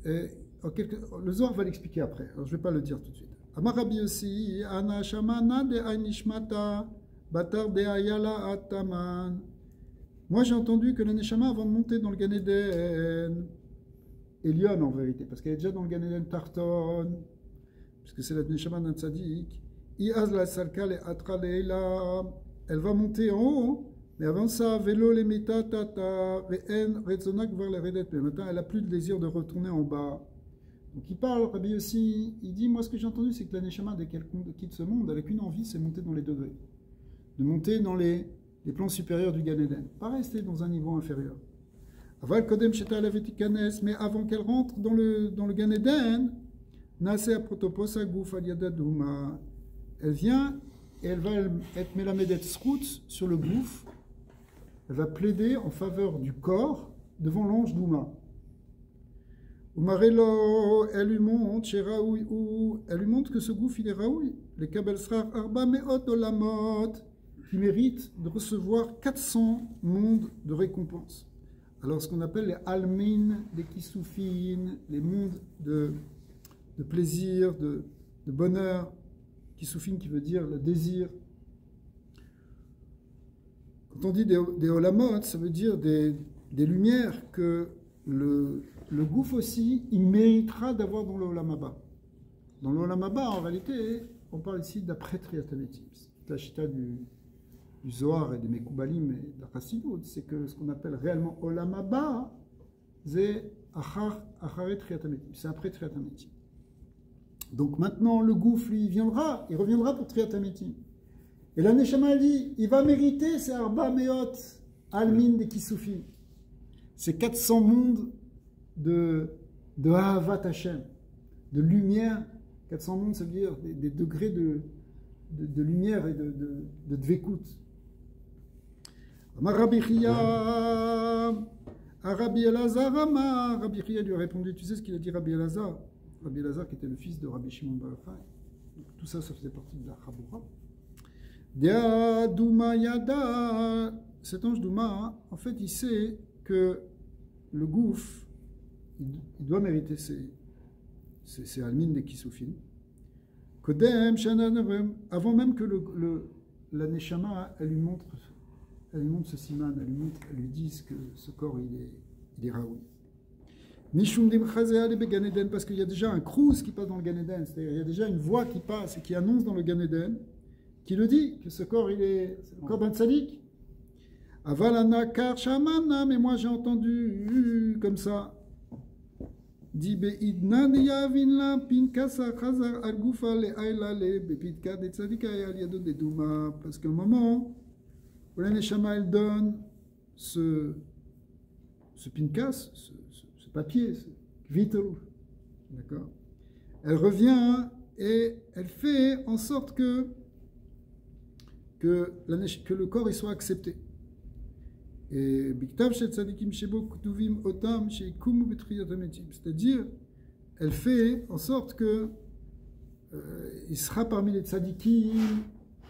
S1: le Zohar va l'expliquer après, alors je ne vais pas le dire tout de suite. Amar Rabbi Yossi, Ana Shamana de Ainishmata, Batar de Ayala Ataman. Moi j'ai entendu que la Neshama, avant de monter dans le Gan Eden, Elion en vérité, parce qu'elle est déjà dans le Gan Eden Tarton, puisque c'est la Neshama d'un tzaddik, Iaz la Salka le Atra Leila, elle va monter en haut, mais avant ça, Velo le Meta Tata, Ve'en Retzonak vers les Redet, mais maintenant elle n'a plus le désir de retourner en bas. Donc il parle, Rabbi aussi, il dit, moi ce que j'ai entendu, c'est que la Neshama, dès qu'elle quitte ce monde, avec une envie, c'est monter dans les degrés. De monter dans les plans supérieurs du Gan Eden, pas rester dans un niveau inférieur. Aval Kodem Sheta Aletikanes, mais avant qu'elle rentre dans le Gan Eden, Naseh Protopos Aguf Aliada Douma, elle vient et elle va être Melamedet Srout sur le gouffre, elle va plaider en faveur du corps devant l'ange Douma. Umarelo, elle lui montre, elle lui montre que ce gouffre il est raoui, les Kabel Srar Arba Meot Olamot, qui mérite de recevoir 400 mondes de récompense. Alors ce qu'on appelle les Almin, les Kissoufines, les mondes de plaisir, de bonheur, Kissoufine qui veut dire le désir. Quand on dit des Olamot, ça veut dire des lumières que le gouffre aussi, il méritera d'avoir dans le Olam Haba. Dans le Olam Haba, en réalité, on parle ici d'après Triatametim. C'est la chita du Zohar et des Mekoubalim et de la Chassidut, c'est que ce qu'on appelle réellement Olam Haba, c'est Achare Triatametim, c'est après Triatametim. Donc maintenant, le gouffre, lui, il reviendra pour Triatametim. Et la Neshama dit, il va mériter ces Arba Meot, Almin de Kissoufim. Ces 400 mondes de Ahavat Hashem, de lumière. 400 mondes, ça veut dire des degrés de lumière et de dvekout. Rabbi Chia, Rabbi Elazar, Rabbi Chia lui a répondu, tu sais ce qu'il a dit Rabbi Elazar? Rabbi Elazar qui était le fils de Rabbi Shimon Bar Yochai. Tout ça, ça faisait partie de la Chaboura. Dia Douma Yada, cet ange Douma, en fait, il sait que le gouffre, il doit mériter ses almines des Kissoufim. Kodem, avant même que la Neshama, elle lui montre ce siman, elle lui dise que ce corps, il est raoui. Parce qu'il y a déjà un krouz qui passe dans le Gan Eden, c'est-à-dire il y a déjà une voix qui passe et qui annonce dans le Gan Eden, qui le dit, que ce corps, c'est le corps d'un tzaddik. Avalana kar shamana, mais moi j'ai entendu comme ça. Dit beidnan yavin la pinkasa khazar al gufa le aila le bepitka de tzaddika al yado de douma, parce qu'au moment où la neshama elle donne ce pinkas, ce papier, ce kvitel, d'accord, elle revient et elle fait en sorte que le corps il soit accepté. Et c'est-à-dire, elle fait en sorte que il sera parmi les tzadikim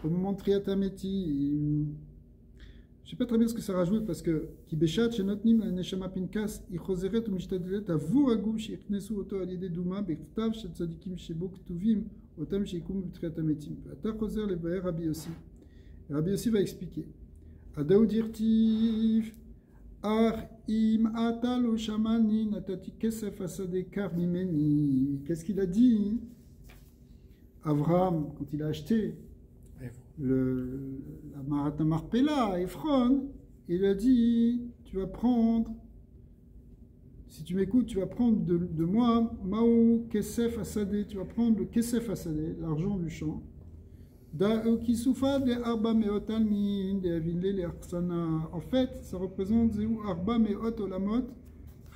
S1: au moment de Triatametim. Je ne sais pas très bien ce que ça rajoute parce que Kibeshat Shenotnim la Neshama Pinkas Ichoseret ou Mishtadelet Avu Agum Sheknesu Oto Alide Douma Bektav Shet Tzadikim Shebo Ktuvim Otam Shekum Triatametim. Ata Choser Levaer Rabbi Yossi. Rabbi Yossi va expliquer. Adaoudirtif Ar im atalo shamani natati kesef asade karmimeni. Qu'est-ce qu'il a dit Avraham, quand il a acheté la Marat Marpella à Ephron, il a dit, tu vas prendre, si tu m'écoutes, tu vas prendre de moi, Mao kesef asade, tu vas prendre le kesef asade, l'argent du champ, en fait, ça représente Arba Meot Olamot,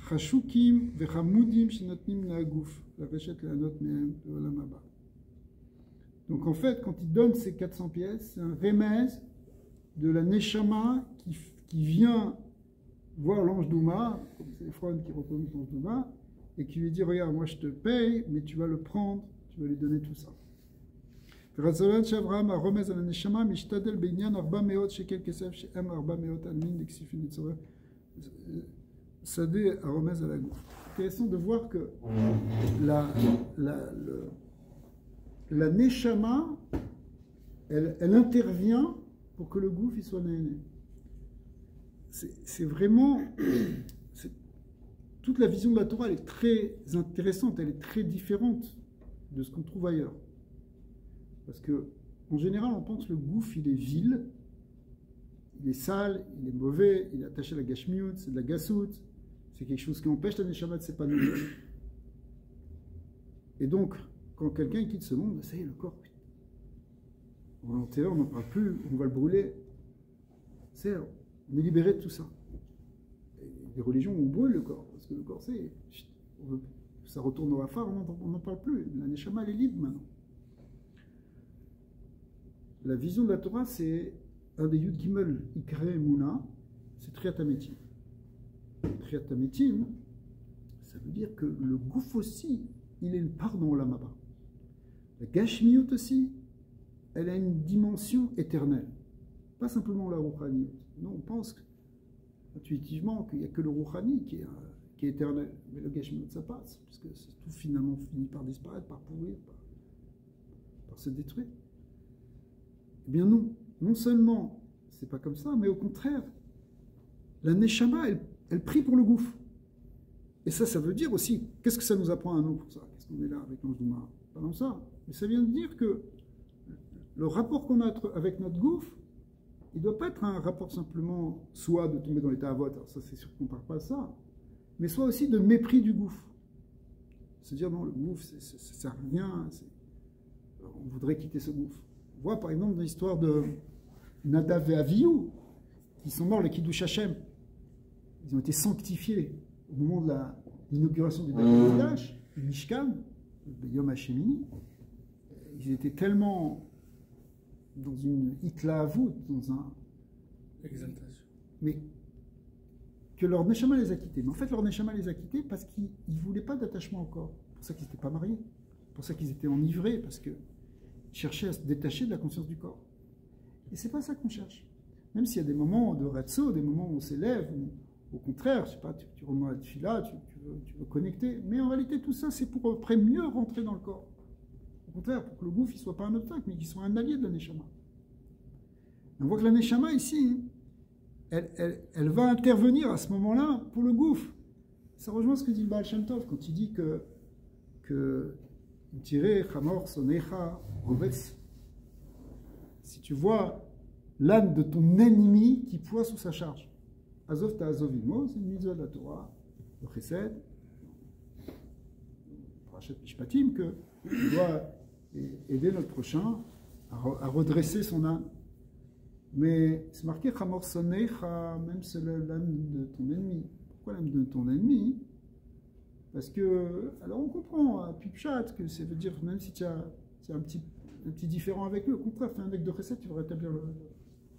S1: Chashukim, Vechamudim, Shinotnim Nagouf, la Rechet Leanot Mehem de Olam Haba. Donc en fait, quand il donne ces 400 pièces, c'est un remez de la Neshama qui vient voir l'ange Douma, comme c'est Ephron qui reconnaît l'ange Douma, et qui lui dit, regarde, moi je te paye, mais tu vas le prendre, tu vas lui donner tout ça. Razolat Shavram a remis à la Neshama, Mishtadel Binyan, Arba Meot, Shekel Kesef, Shem, Arba Meot, Almin, Dexifin, Etzorah, Sadé à remèze à la gouffre. Intéressant de voir que la Neshama, elle intervient pour que le gouffre il soit né. C'est vraiment... toute la vision de la Torah, elle est très intéressante, elle est très différente de ce qu'on trouve ailleurs. Parce que, en général, on pense que le gouffre, il est vil, il est sale, il est mauvais, il est attaché à la gashmiut, c'est de la gassout, c'est quelque chose qui empêche la Neshama de s'épanouir. Et donc, quand quelqu'un quitte ce monde, ça y est, le corps, on va l'enterrer, on n'en parle plus, on va le brûler. On est libéré de tout ça. Et les religions, on brûle le corps, parce que le corps, ça retourne au Hafar, on n'en parle plus. La Neshama, elle est libre maintenant. La vision de la Torah, c'est un des Yud Gimel, Ikre Emuna, c'est Triat HaMetim. Triat HaMetim, ça veut dire que le gouffre aussi, il est une part dans Olam Haba. La Gashmiut aussi, elle a une dimension éternelle. Pas simplement la Rouhani. Non, on pense intuitivement qu'il n'y a que le Rouhani qui est éternel. Mais le Gashmiut, ça passe, parce que tout finalement finit par disparaître, par pourrir, par se détruire. Eh bien non seulement c'est pas comme ça, mais au contraire, la Neshama, elle prie pour le gouffre. Et ça veut dire aussi, qu'est-ce que ça nous apprend à nous pour ça? Qu'est-ce qu'on est là avec l'ange d'Oumar? Pas dans ça. Mais ça vient de dire que le rapport qu'on a avec notre gouffre, il ne doit pas être un rapport simplement, soit de tomber dans l'état avot, alors ça c'est sûr qu'on ne parle pas de ça, mais soit aussi de mépris du gouffre. Se dire non, le gouffre, ça ne sert à rien, on voudrait quitter ce gouffre. On voit par exemple dans l'histoire de Nadav et Avihu, qui sont morts le Kiddush Hashem. Ils ont été sanctifiés au moment de l'inauguration du Beit Mikdash, du Mishkan, le Yom HaShemini. Ils étaient tellement dans une hitlaavout, dans un...
S3: Exaltation.
S1: Mais que leur Neshama les a quittés. Mais en fait, leur Neshama les a quittés parce qu'ils ne voulaient pas d'attachement au corps. C'est pour ça qu'ils n'étaient pas mariés. C'est pour ça qu'ils étaient enivrés, parce qu'ils cherchaient à se détacher de la conscience du corps. Et c'est pas ça qu'on cherche. Même s'il y a des moments de ratso, des moments où on s'élève, où au contraire, je sais pas, tu remets la tefila, tu veux connecter. Mais en réalité, tout ça, c'est pour après mieux rentrer dans le corps. Au contraire, pour que le gouffre ne soit pas un obstacle, mais qu'il soit un allié de la Neshama. On voit que la Neshama, ici, elle va intervenir à ce moment-là pour le gouffre. Ça rejoint ce que dit le Baal Shem Tov quand il dit que si tu vois l'âne de ton ennemi qui ploie sous sa charge, Azov ta Azovimo, c'est une mitzvah de la Torah, le Chesed, Parashat Mishpatim, que tu dois aider notre prochain à redresser son âne. Mais c'est marqué Chamor Sonecha, même c'est l'âne de ton ennemi. Pourquoi l'âne de ton ennemi? Parce que, alors on comprend à Pipchat que ça veut dire, même si tu as un petit différent avec eux, au contraire, fais un deck de recette, tu vas rétablir le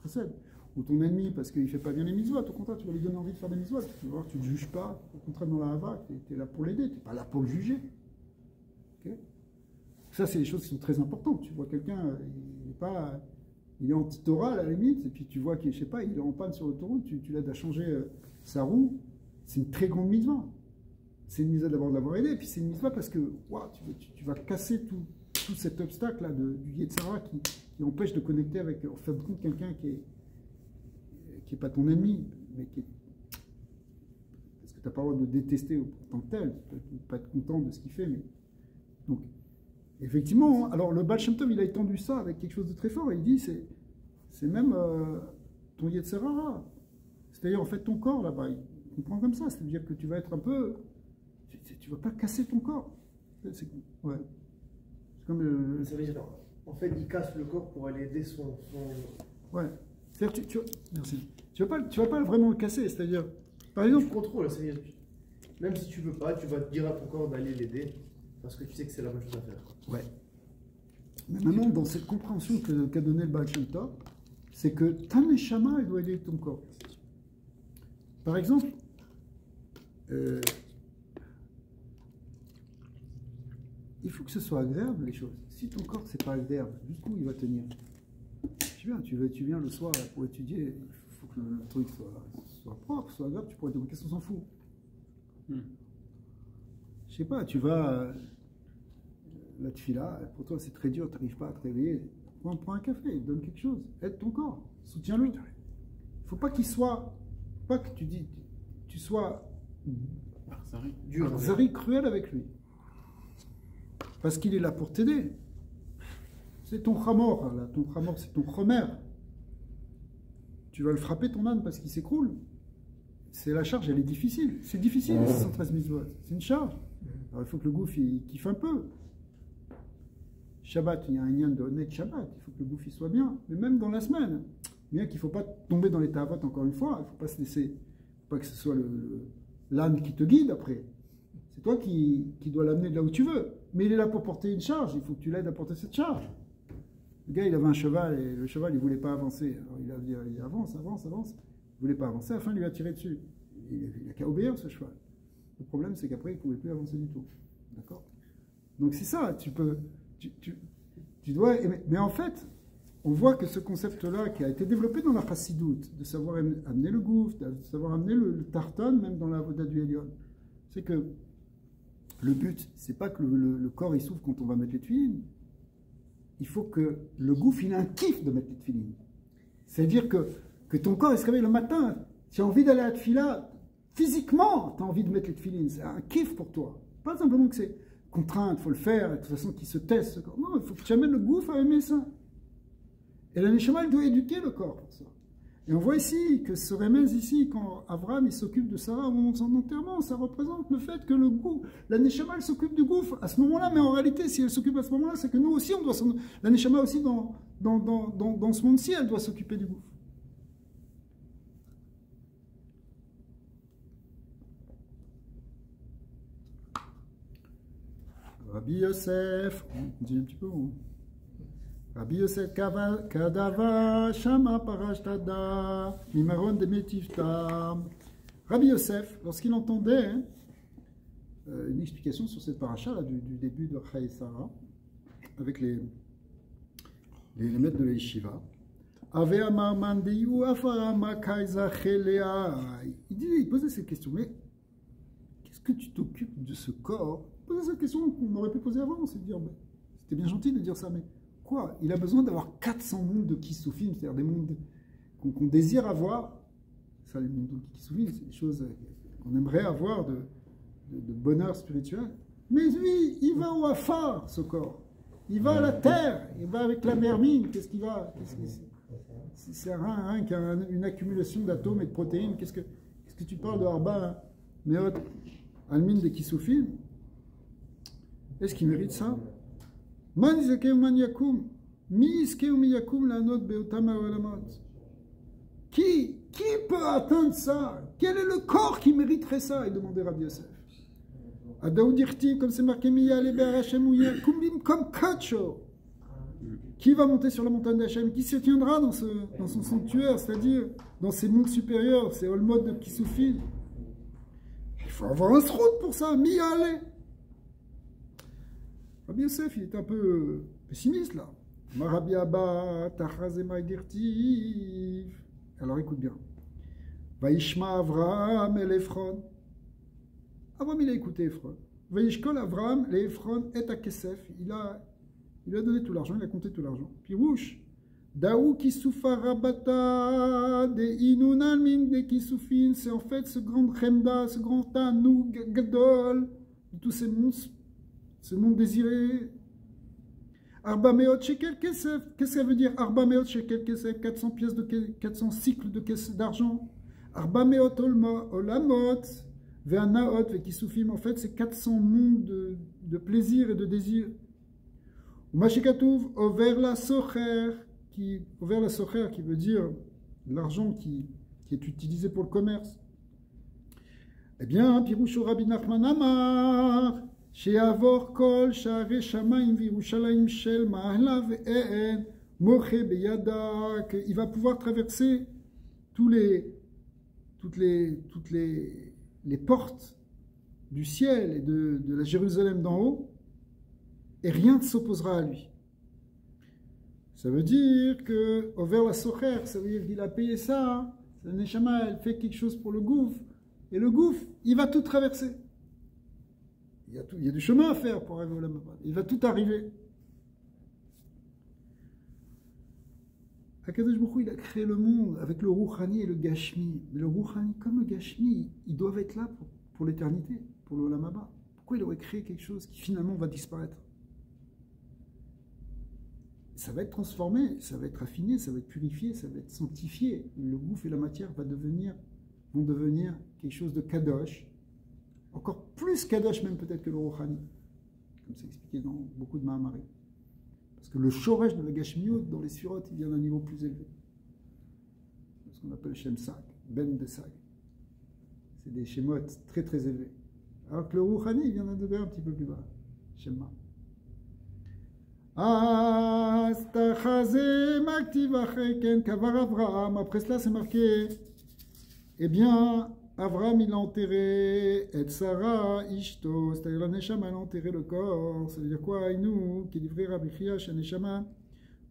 S1: recette. Ou ton ennemi, parce qu'il ne fait pas bien les mitzvot, au contraire, tu vas lui donner envie de faire des mitzvot. Tu vas voir, tu ne le juges pas, au contraire, dans la hava, tu es là pour l'aider, tu n'es pas là pour le juger. Okay, ça, c'est des choses qui sont très importantes. Tu vois quelqu'un, il est anti-Torah à la limite, et puis tu vois qu'il, je sais pas, il est en panne sur l'autoroute, tu l'aides à changer sa roue, c'est une très grande mitzvah. C'est une mitzvah d'abord de l'avoir aidé, et puis c'est une mitzvah parce que wow, tu vas casser tout cet obstacle-là du Yetzara qui empêche de connecter avec, en fin de compte, quelqu'un qui est pas ton ennemi, mais parce que tu n'as pas le droit de détester en tant que tel, tu peux pas être content de ce qu'il fait. Mais... Donc, effectivement, alors le Baal Shem Tov, il a étendu ça avec quelque chose de très fort, il dit, c'est même ton Yetzara, c'est-à-dire en fait ton corps là-bas, il comprend comme ça, c'est-à-dire que tu vas être un peu... Tu ne vas pas casser ton corps. Ouais. Comme
S2: ça veut dire, en fait, il casse le corps pour aller aider son...
S1: Ouais. C'est-à-dire, merci. Tu vas pas vraiment le casser, c'est-à-dire, par exemple...
S2: Tu contrôles, c'est-à-dire, même si tu veux pas, tu vas dire à ton corps d'aller l'aider, parce que tu sais que c'est la bonne chose à faire.
S1: Ouais. Mais maintenant, dans cette compréhension qu'a donné le Baal Shem Tov, c'est que ta neshama, elle doit aider ton corps. Par exemple, il faut que ce soit agréable, les choses. Si ton corps, c'est pas agréable, jusqu'où il va tenir? Tu viens le soir pour étudier, il faut que le truc soit propre, soit agréable, tu pourrais te dire, qu'est-ce qu'on s'en fout? Je sais pas, tu vas, la tefila, pour toi c'est très dur, tu n'arrives pas à te réveiller. Prends un café, donne quelque chose, aide ton corps, soutiens-le. Il ne faut pas qu'il soit, pas que tu sois Zari cruel avec lui. Parce qu'il est là pour t'aider. C'est ton chamor, là. Ton chamor, c'est ton chomer. Tu vas le frapper, ton âne, parce qu'il s'écroule. C'est la charge, elle est difficile. C'est difficile, les 613 mitzvot. C'est une charge. Alors, il faut que le gouffre, il kiffe un peu. Shabbat, il y a un lien de honnête Shabbat. Il faut que le gouffre, il soit bien. Mais même dans la semaine. Bien qu'il ne faut pas tomber dans les tavotes, encore une fois. Il ne faut pas se laisser... Il ne faut pas que ce soit l'âne qui te guide après. C'est toi qui dois l'amener de là où tu veux. Mais il est là pour porter une charge. Il faut que tu l'aides à porter cette charge. Le gars, il avait un cheval et le cheval, il ne voulait pas avancer. Alors il a dit, avance. Il ne voulait pas avancer. À la fin, il lui a tiré dessus. Il n'a qu'à obéir, ce cheval. Le problème, c'est qu'après, il ne pouvait plus avancer du tout. D'accord? Donc c'est ça. Tu dois... Mais en fait, on voit que ce concept-là, qui a été développé dans la chassidoute, de savoir amener le gouffre, de savoir amener le tartan, même dans la voda du Elion, c'est que le but, c'est pas que le corps il souffre quand on va mettre les tuiles. Il faut que le gouffre, il a un kiff de mettre les tuiles. C'est-à-dire que ton corps, il se réveille le matin. Tu as envie d'aller à la tefila, physiquement, tu as envie de mettre les tuiles. C'est un kiff pour toi. Pas simplement que c'est contrainte, il faut le faire, de toute façon, qu'il se teste. Non, il faut que tu amènes le gouffre à aimer ça. Et la Neshama, elle doit éduquer le corps pour ça. Et on voit ici que ce remèze ici, quand Abraham il s'occupe de Sarah au moment de son enterrement, ça représente le fait que la Neshama elle s'occupe du gouffre à ce moment-là, mais en réalité, si elle s'occupe à ce moment-là, c'est que nous aussi, on doit la Neshama aussi dans ce monde-ci, elle doit s'occuper du gouffre. Rabbi Yosef, on dit un petit peu, hein. Rabbi Yosef Kadava Shama Parashtada Mimaron de Metiftam. Rabbi Yosef, lorsqu'il entendait une explication sur cette paracha là, du début de Chayei Sarah, avec les maîtres de la yeshiva, il posait cette question, mais qu'est-ce que tu t'occupes de ce corps? Il posait cette question qu'on aurait pu poser avant, c'est de dire, c'était bien gentil de dire ça, mais quoi? Il a besoin d'avoir 400 mondes de Kisufim, c'est-à-dire des mondes qu'on désire avoir. Ça, les mondes de Kisufim, c'est des choses qu'on aimerait avoir de bonheur spirituel. Mais lui, il va au Afar, ce corps. Il va à la terre, il va avec la mermine. Qu'est-ce qu'il va? C'est rien qu'une accumulation d'atomes et de protéines. Qu'est-ce que tu parles de Arba, Meot, Almine de Kisufim? Est-ce qu'il mérite ça? Qui peut atteindre ça? Quel est le corps qui mériterait ça? Il demandait Rabbi Yosef. À Daoudirti, comme c'est marqué, comme Kacho. Qui va monter sur la montagne d'Hachem? Qui se tiendra dans son sanctuaire, c'est-à-dire dans ses mondes supérieurs, ces Olmod de Kisufim? Il faut avoir un srout pour ça, mi-aller. Rabbi Yosef, il est un peu pessimiste là. Rabbi Abba, Tachazema Gertiv. Alors écoute bien. Vaishma Avram el Ephron. Avram, il a écouté Ephron. Vaishkol Avram le Ephron et Akesef. Il lui a donné tout l'argent, il a compté tout l'argent. Pirouche. Daou Kisufa Rabata de Inunan min de Kisufin. C'est en fait ce grand Chemda, ce grand Tanou Gadol, de tous ces monstres. Ce monde désiré. Arba meot shekel kesef. Qu'est-ce que ça veut dire? Arba meot shekel kesef. 400 pièces de 400 cycles d'argent. Arba meot olamot. Ve'anaot ve'kisufim. En fait, c'est 400 mondes de plaisir et de désir. Mashikatouv over la socher. Over la socher qui veut dire l'argent qui est utilisé pour le commerce. Eh bien, Piroucho Rabbi Nachman Amar. Sheavor kol sha'arei shamayim v'Yerushalayim shel ma'ala ve'en moche beyada, qu'il va pouvoir traverser toutes les portes du ciel et de la Jérusalem d'en haut, et rien ne s'opposera à lui. Ça veut dire que over la socher, ça veut dire qu'il a payé ça. La neshama, elle fait quelque chose pour le gouffre, et le gouffre, il va tout traverser. Il y a du chemin à faire pour arriver au Olam Haba. Il va tout arriver. Akadosh Baruch Hu, il a créé le monde avec le Rouhani et le Gashmi. Mais le Rouhani comme le Gashmi, ils doivent être là pour l'éternité, pour le Olam Haba. Pourquoi il aurait créé quelque chose qui finalement va disparaître? Ça va être transformé, ça va être affiné, ça va être purifié, ça va être sanctifié. Le gouffre et la matière vont devenir quelque chose de kadosh, encore plus kadosh même peut-être que le Rouhani, comme c'est expliqué dans beaucoup de Mahamari. Parce que le shoresh de la Gashmiut dans les surotes, il vient d'un niveau plus élevé. Ce qu'on appelle Shem Sag, Ben de Sag. C'est des Shemot très très élevés. Alors que le Rouhani, il vient d'un degré un petit peu plus bas. Shemma. Après cela, c'est marqué, eh bien, Avraham, il a enterré et Sarah, Ishto, c'est-à-dire la Neshama, elle a enterré le corps. Ça veut dire quoi? Aïnou, qui livrait Rabbi Chia, chez Neshama,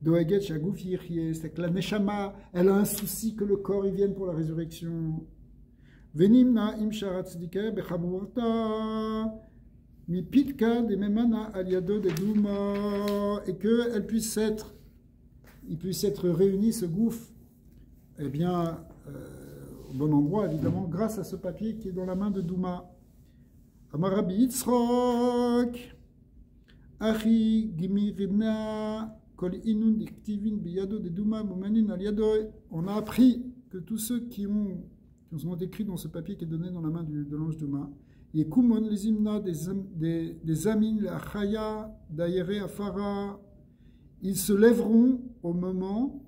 S1: Doeget, Shagouf, Yirchie. C'est que la Neshama, elle a un souci que le corps, il vienne pour la résurrection. Venimna, Imsharat Tzedike, Bechamurta, Mi Pitka, de Memana, Aliado, de Douma, et qu'il puisse être réuni, ce gouffre, eh bien, au bon endroit, évidemment, grâce à ce papier qui est dans la main de Douma. Amarabi Yitzrok, Achi, Gimirina, Kol Inun, Diktivin, Biyado, de Douma, Momanin, Aliado. On a appris que tous ceux qui sont écrits dans ce papier qui est donné dans la main de l'ange Douma, Yekumon, les Imna, des Amin, la Chaya, Daïre, Afara, ils se lèveront au moment,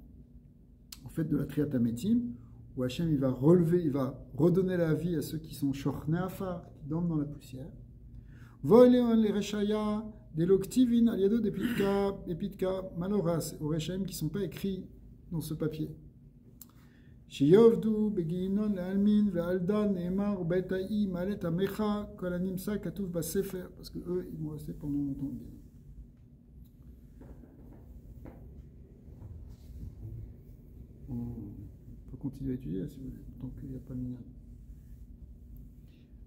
S1: en fait, de la Triatametim, où Hachem il va relever, il va redonner la vie à ceux qui sont shorne afar, qui dorment dans la poussière. Voléon les reshaya, des loktivin, aliado des pitka, maloras, aux reshaim qui ne sont pas écrits dans ce papier. Shiyovdu, beginon, almin, ve'aldan, neemar, beta'i, malet, amecha, kolanimsa, katouf, basefer, parce que eux, ils vont rester pendant longtemps. On peut continuer à étudier si vous voulez, tant qu'il n'y a pas de minyan.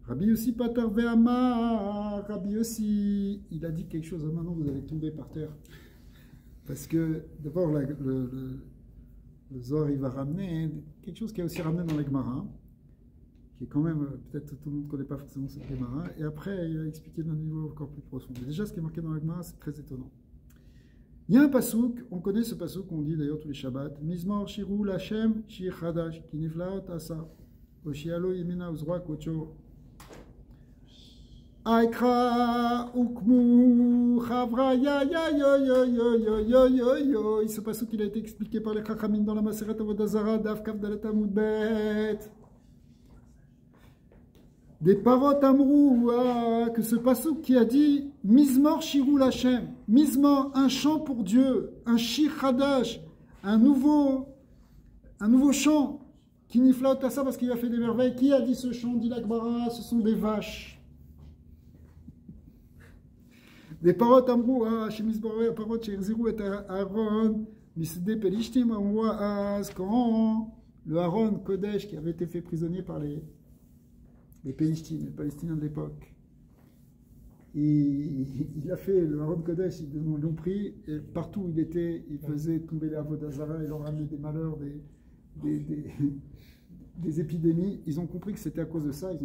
S1: Rabbi aussi Patar Ve'amar, Rabbi aussi, il a dit quelque chose, maintenant vous allez tomber par terre. Parce que d'abord le Zohar il va ramener quelque chose qui est aussi ramené dans la Gemara, qui est quand même, peut-être tout le monde ne connaît pas forcément cette Gemara, et après il va expliquer d'un niveau encore plus profond. Mais déjà ce qui est marqué dans la Gemara, c'est très étonnant. Il y a un pasouk, on connaît ce pasouk, on dit d'ailleurs tous les Shabbats, Mizmor Shirou Lachem Shir Chadash, Kiniflaot Asa, Oshialo Yemina Uzroa Kocho, Aikra Ukmu Chavra Ya Ya Yo Yo Yo Yo Yo Yo Yo. Ce pasouk il a été expliqué par les Chachamim dans la Maseret Avodah Zarah, Daf Kaf Dalet Amud Bet. Des paroles Amrou, que ce pasouk qui a dit Mizmor Shirou Lachem, Mizmor, un chant pour Dieu, un Shir Chadash, un nouveau chant, qui niflaot à ça parce qu'il a fait des merveilles. Qui a dit ce chant? Dit la Gemara, ce sont des vaches. Des paroles Amrou, Shemizboré, paroles Shirziru et Aaron, Misde Pelishtim, quand le Aaron Kodesh qui avait été fait prisonnier par les Palestiniens, les Palestiniens de l'époque. Il a fait le Aaron Kodesh, ils l'ont pris, et partout où il était, il faisait tomber les Avodah Zarah, il en ramenait des malheurs, des épidémies. Ils ont compris que c'était à cause de ça, ils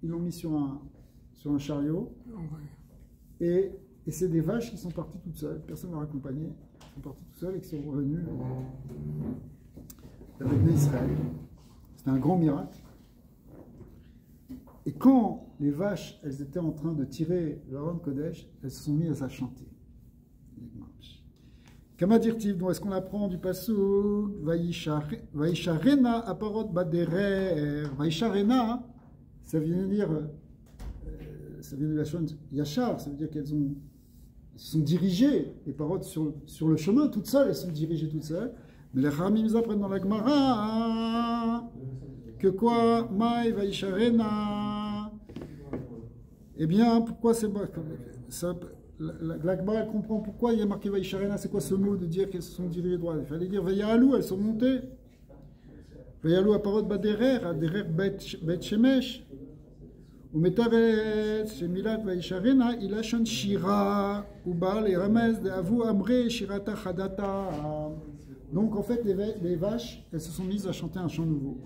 S1: l'ont mis sur un chariot, et c'est des vaches qui sont parties toutes seules, personne ne leur accompagnait, ils sont parties toutes seules et qui sont revenues avec Israël. C'était un grand miracle. Et quand les vaches, elles étaient en train de tirer le Aaron Kodesh, elles se sont mises à chanter. Kama dirtiv, donc est-ce qu'on apprend du passouk Vaisharena aparot baderer. Vaisharena, ça vient de la chose yachar, ça veut dire qu'elles se sont dirigées, les paroles sur le chemin, toutes seules, elles sont dirigées toutes seules. Mais les Ramim nous apprennent dans la Gemara que quoi? Maï Vaisharena. Eh bien, pourquoi c'est ça? La Gemara comprend pourquoi il y a marqué Vaisharena. C'est quoi ce mot de dire qu'elles se sont dirigées droit? Il fallait dire Vayahalou, elles sont montées. ויעלו הפרות בדרך, הדרך בית שמש, ומתרץ שמילת וישרנה היא לשון שירה, ובא לרמז דאבו אמרי שירתה חדתה. Donc en fait les vaches, elles se sont mises à chanter un chant nouveau.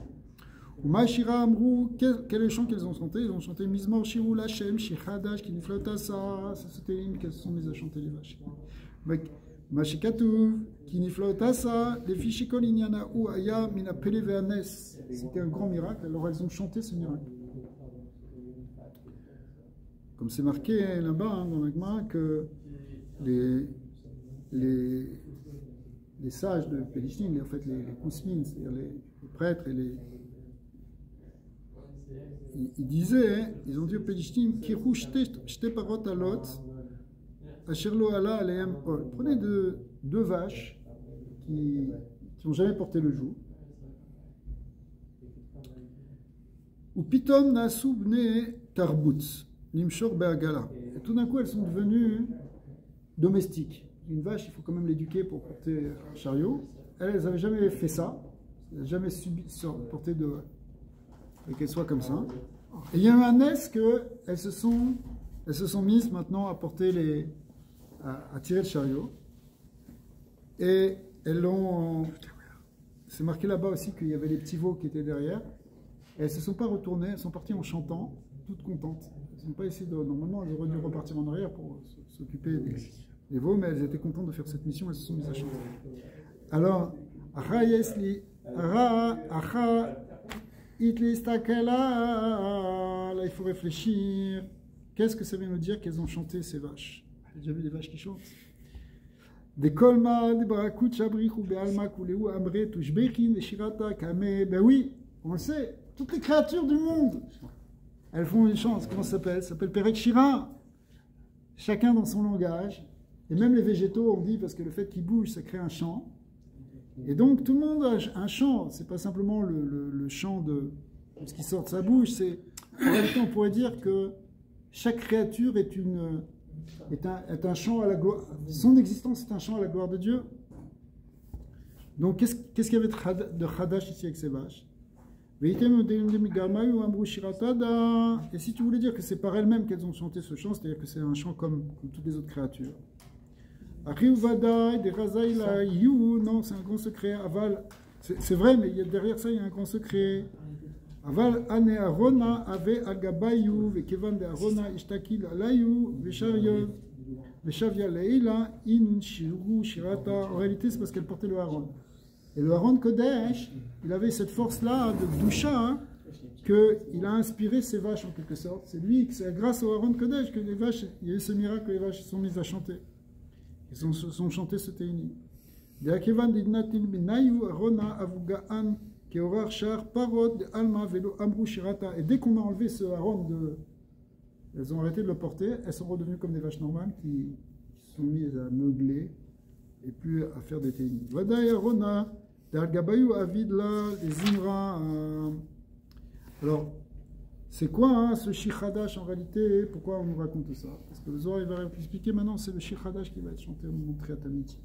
S1: ומה שירה אמרו, quel est le chant qu'elles ont chanté? Ils ont chanté מזמור שירו להשם שיר חדש כי נפלאות עשה. C'était une qu'elles se sont mises à chanter les vaches. מה שכתוב כי נפלאות עשה לפי שכל עניינה הוא היה מן הפלא והנס. C'était un grand miracle, alors elles ont chanté ce miracle. Comme c'est marqué là-bas dans la Gemara que les sages de Palestine, en fait les kousmines, c'est-à-dire les prêtres et ils disaient, ils ont dit aux Palestiniens, Kirou shte parot alot, asher lo ala alehem ol. Prenez deux vaches qui n'ont jamais porté le joug. Ou pitom nasu bne tarbutz. Et tout d'un coup, elles sont devenues domestiques. Une vache, il faut quand même l'éduquer pour porter un chariot. Elles n'avaient jamais fait ça. Elles n'avaient jamais porté qu'elles soient comme ça. Et il y a eu un est qu'elles se sont mises maintenant à porter à tirer le chariot. Et elles l'ont... C'est marqué là-bas aussi qu'il y avait les petits veaux qui étaient derrière. Et elles ne se sont pas retournées, elles sont parties en chantant, toutes contentes. Elles n'ont pas essayé de... Normalement, elles auraient dû repartir en arrière pour s'occuper des veaux, mais elles étaient contentes de faire cette mission, elles se sont mises à chanter. Alors, là, il faut réfléchir. Qu'est-ce que ça veut nous dire qu'elles ont chanté ces vaches? J'ai déjà vu des vaches qui chantent. Des kolma, des barakut, chabrichou, be'alma, kuleou, amre, touchbechin, des shirata, kame. Ben oui, on le sait, toutes les créatures du monde. Elles font une chance, comment ça s'appelle? Ça s'appelle Perek Shira. Chacun dans son langage. Et même les végétaux, on dit, parce que le fait qu'ils bougent, ça crée un chant. Et donc, tout le monde a un chant. C'est pas simplement le chant de ce qui sort de sa bouche. En réalité, on pourrait dire que chaque créature est un chant à la gloire. Son existence est un chant à la gloire de Dieu. Donc, qu'est-ce qu'il y avait de Hadash ici avec ces vaches? Et si tu voulais dire que c'est par elles-mêmes qu'elles ont chanté ce chant, c'est-à-dire que c'est un chant comme toutes les autres créatures. Non, c'est un grand secret. Aval, c'est vrai, mais derrière ça, il y a un grand secret. Aval ane arona ave agabayu vekevan de arona ishtakil alayu veshavya leila inun shiru shirata. En réalité, c'est parce qu'elle portait le haron. Et le Haron Kodesh, il avait cette force-là de Doucha, qu'il a inspiré ces vaches en quelque sorte. C'est grâce au Haron Kodesh que les vaches, il y a eu ce miracle que les vaches se sont mises à chanter. Ils sont chantés ce Teini. Et dès qu'on a enlevé ce Haron, elles ont arrêté de le porter, elles sont redevenues comme des vaches normales qui se sont mises à meugler et plus à faire des Teini. Alors, c'est quoi ce Shir Hadash en réalité? Pourquoi on nous raconte ça? Parce que le Zohar il va expliquer maintenant, c'est le Shir Hadash qui va être chanté au moment de Triat HaMetim.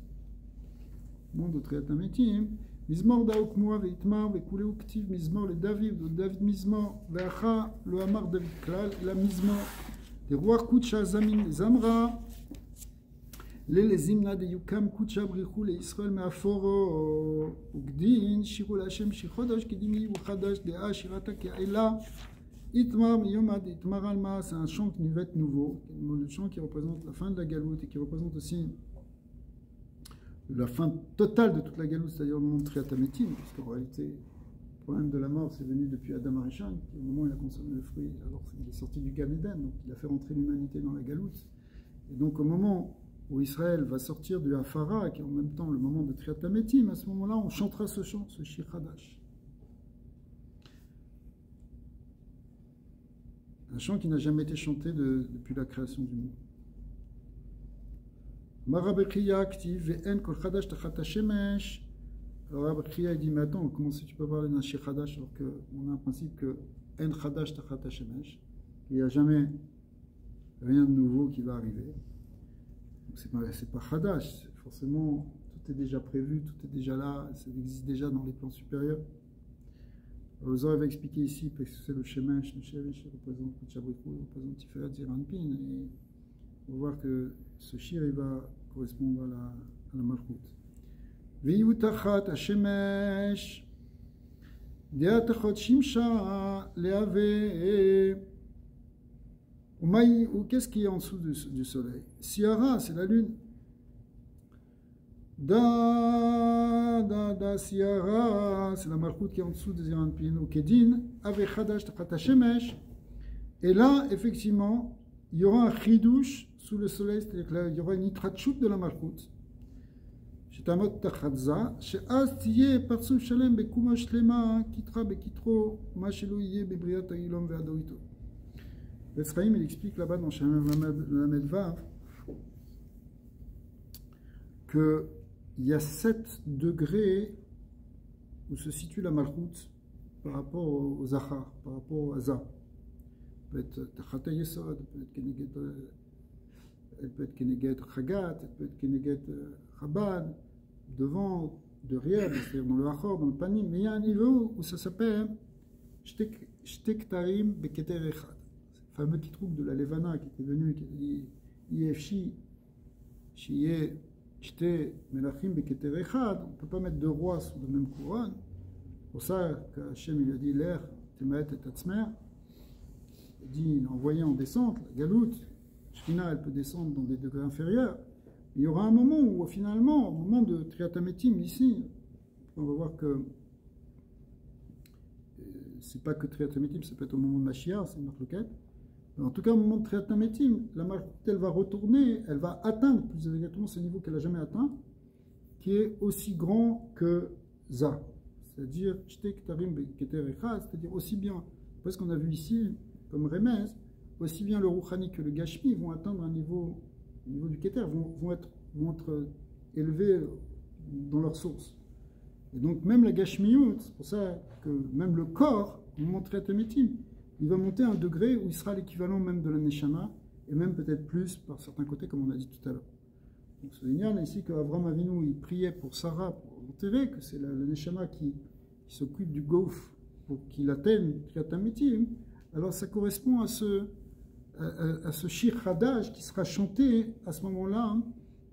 S1: Au moment de Triat HaMetim, Mizmor da'okmoa ve'itmar ve'kuleu ktiv Mizmor le David Mizmor ve'acha lo amar David klal la Mizmor les rois Kutsha Zamin Zamra les zimna de Yukam Kutsha brichou les Israël me'aforo ugdin shiru l'Hashem shir chodesh kedimi u'chadash de'a shirata ke'ela Itmar miyomad itmar alma. C'est un chant qui va être nouveau, le chant qui représente la fin de la galoute et qui représente aussi la fin totale de toute la galoute, c'est-à-dire le monde Triat HaMetim, parce qu'en réalité, le problème de la mort, c'est venu depuis Adam Arishon, au moment où il a consommé le fruit, alors il est sorti du Gan Eden, donc il a fait rentrer l'humanité dans la galoute. Et donc au moment où Israël va sortir du Hafara, qui est en même temps le moment de Triat HaMetim, à ce moment-là, on chantera ce chant, ce Shir Hadash. Un chant qui n'a jamais été chanté depuis la création du monde. Alors Rabbi Chia dit, mais attends, comment si tu peux parler d'un Shir Hadash alors qu'on a un principe que En Chadash Tachat HaShemesh, il n'y a jamais rien de nouveau qui va arriver. Donc c'est pas Hadash, forcément tout est déjà prévu, tout est déjà là, ça existe déjà dans les plans supérieurs. Le Zohar va expliquer ici parce que c'est le Shemesh représente le Chabrikou, représente Tiferet Zeranpin, et on va voir que ce shir il va correspondre à la Malchut. Viyutachat Hashemesh Deatachot Shimsha Leave. Ou qu'est-ce qui est en dessous du soleil? Siara, c'est la lune. Da Siara, c'est la Malchut qui est en dessous des Zeranpin. Ou Kedin, Ave Chadash Tachat Hashemesh. Et là, effectivement, il y aura un chidouche sous le soleil, c'est-à-dire qu'il y aura une itratchout de la Malchut. שתעמוד תחת זה, שאז תהיה פרצוף שלם בקומה שלמה, כתרה בכתרו, מה שלא יהיה בבריאת האילום ועדו איתו. Vetzchaim, il explique là-bas dans Shamem Lamed Vav qu'il y a 7 degrés où se situe la Malchut par rapport au Zachar, par rapport à Za. Elle peut être Tachat Yesod, elle peut être Keneged Chagat, elle peut être Keneged Chabad, devant, derrière, c'est-à-dire dans le Achor, dans le Panim, mais il y a un niveau où ça s'appelle Shtektarim Beketer Echad. Le fameux qui trouve de la Levana qui était venu, qui a dit Yefshi, Shiye, Shte, Melachim Beketer Echad, on ne peut pas mettre 2 rois sous la même couronne. Pour ça qu'Hachem il a dit l'air, Temaet et Tatzmer, il a envoyé en descente, la Galout, Shkina elle peut descendre dans des degrés inférieurs. Il y aura un moment où finalement, au moment de Triatametim ici, on va voir que c'est pas que Triatametim, ça peut être au moment de Mashiach, c'est une marloquette. En tout cas, au moment de Triatametim, la Malchut elle va retourner, elle va atteindre plus exactement ce niveau qu'elle n'a jamais atteint, qui est aussi grand que Za. C'est-à-dire, c'est-à-dire aussi bien, parce qu'on a vu ici, comme Remez, aussi bien le Rouhani que le Gashmi vont atteindre un niveau du Keter, vont être élevés dans leur source. Et donc même la Gashmiyut, c'est pour ça que même le corps, on montrait à Temetim, il va monter à un degré où il sera l'équivalent même de la Neshama, et même peut-être plus par certains côtés, comme on a dit tout à l'heure. Donc ce signale ici qu'Avram Avinu, il priait pour Sarah, pour l'enterrer, que c'est la Neshama qui s'occupe du Gouf pour qu'il atteigne Triatametim. Alors ça correspond à ce shir Hadash qui sera chanté à ce moment-là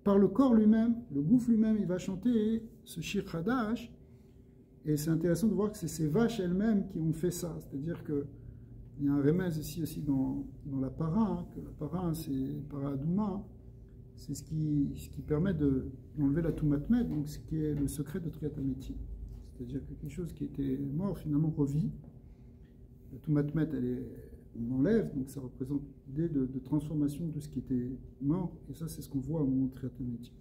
S1: par le corps lui-même, le Gouf lui-même, il va chanter ce shir Hadash, et c'est intéressant de voir que c'est ces vaches elles-mêmes qui ont fait ça, c'est-à-dire qu'il y a un remèze ici aussi dans la para, que la para c'est para Adouma, c'est ce qui permet d'enlever la Toumatmet, donc ce qui est le secret de Triatametim, c'est-à-dire que quelque chose qui était mort finalement revit, la Toumatmet on enlève, donc ça représente l'idée de transformation de ce qui était mort, et ça c'est ce qu'on voit au moment de Triatametim.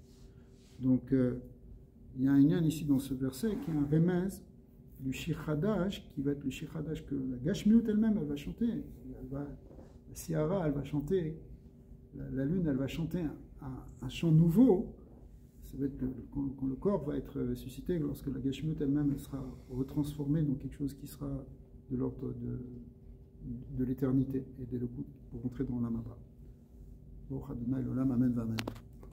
S1: Donc il y a un lien ici dans ce verset qui est un remez du Shir Hadash, qui va être le Shir Hadash que la Gashmiut elle-même elle va chanter, la Siara elle va chanter, la lune elle va chanter un chant nouveau, ça va être quand le corps va être ressuscité, lorsque la Gashmiut elle-même elle sera retransformée dans quelque chose qui sera de l'ordre de l'éternité et des locaux pour rentrer dans l'Amaba. Amen, Amen.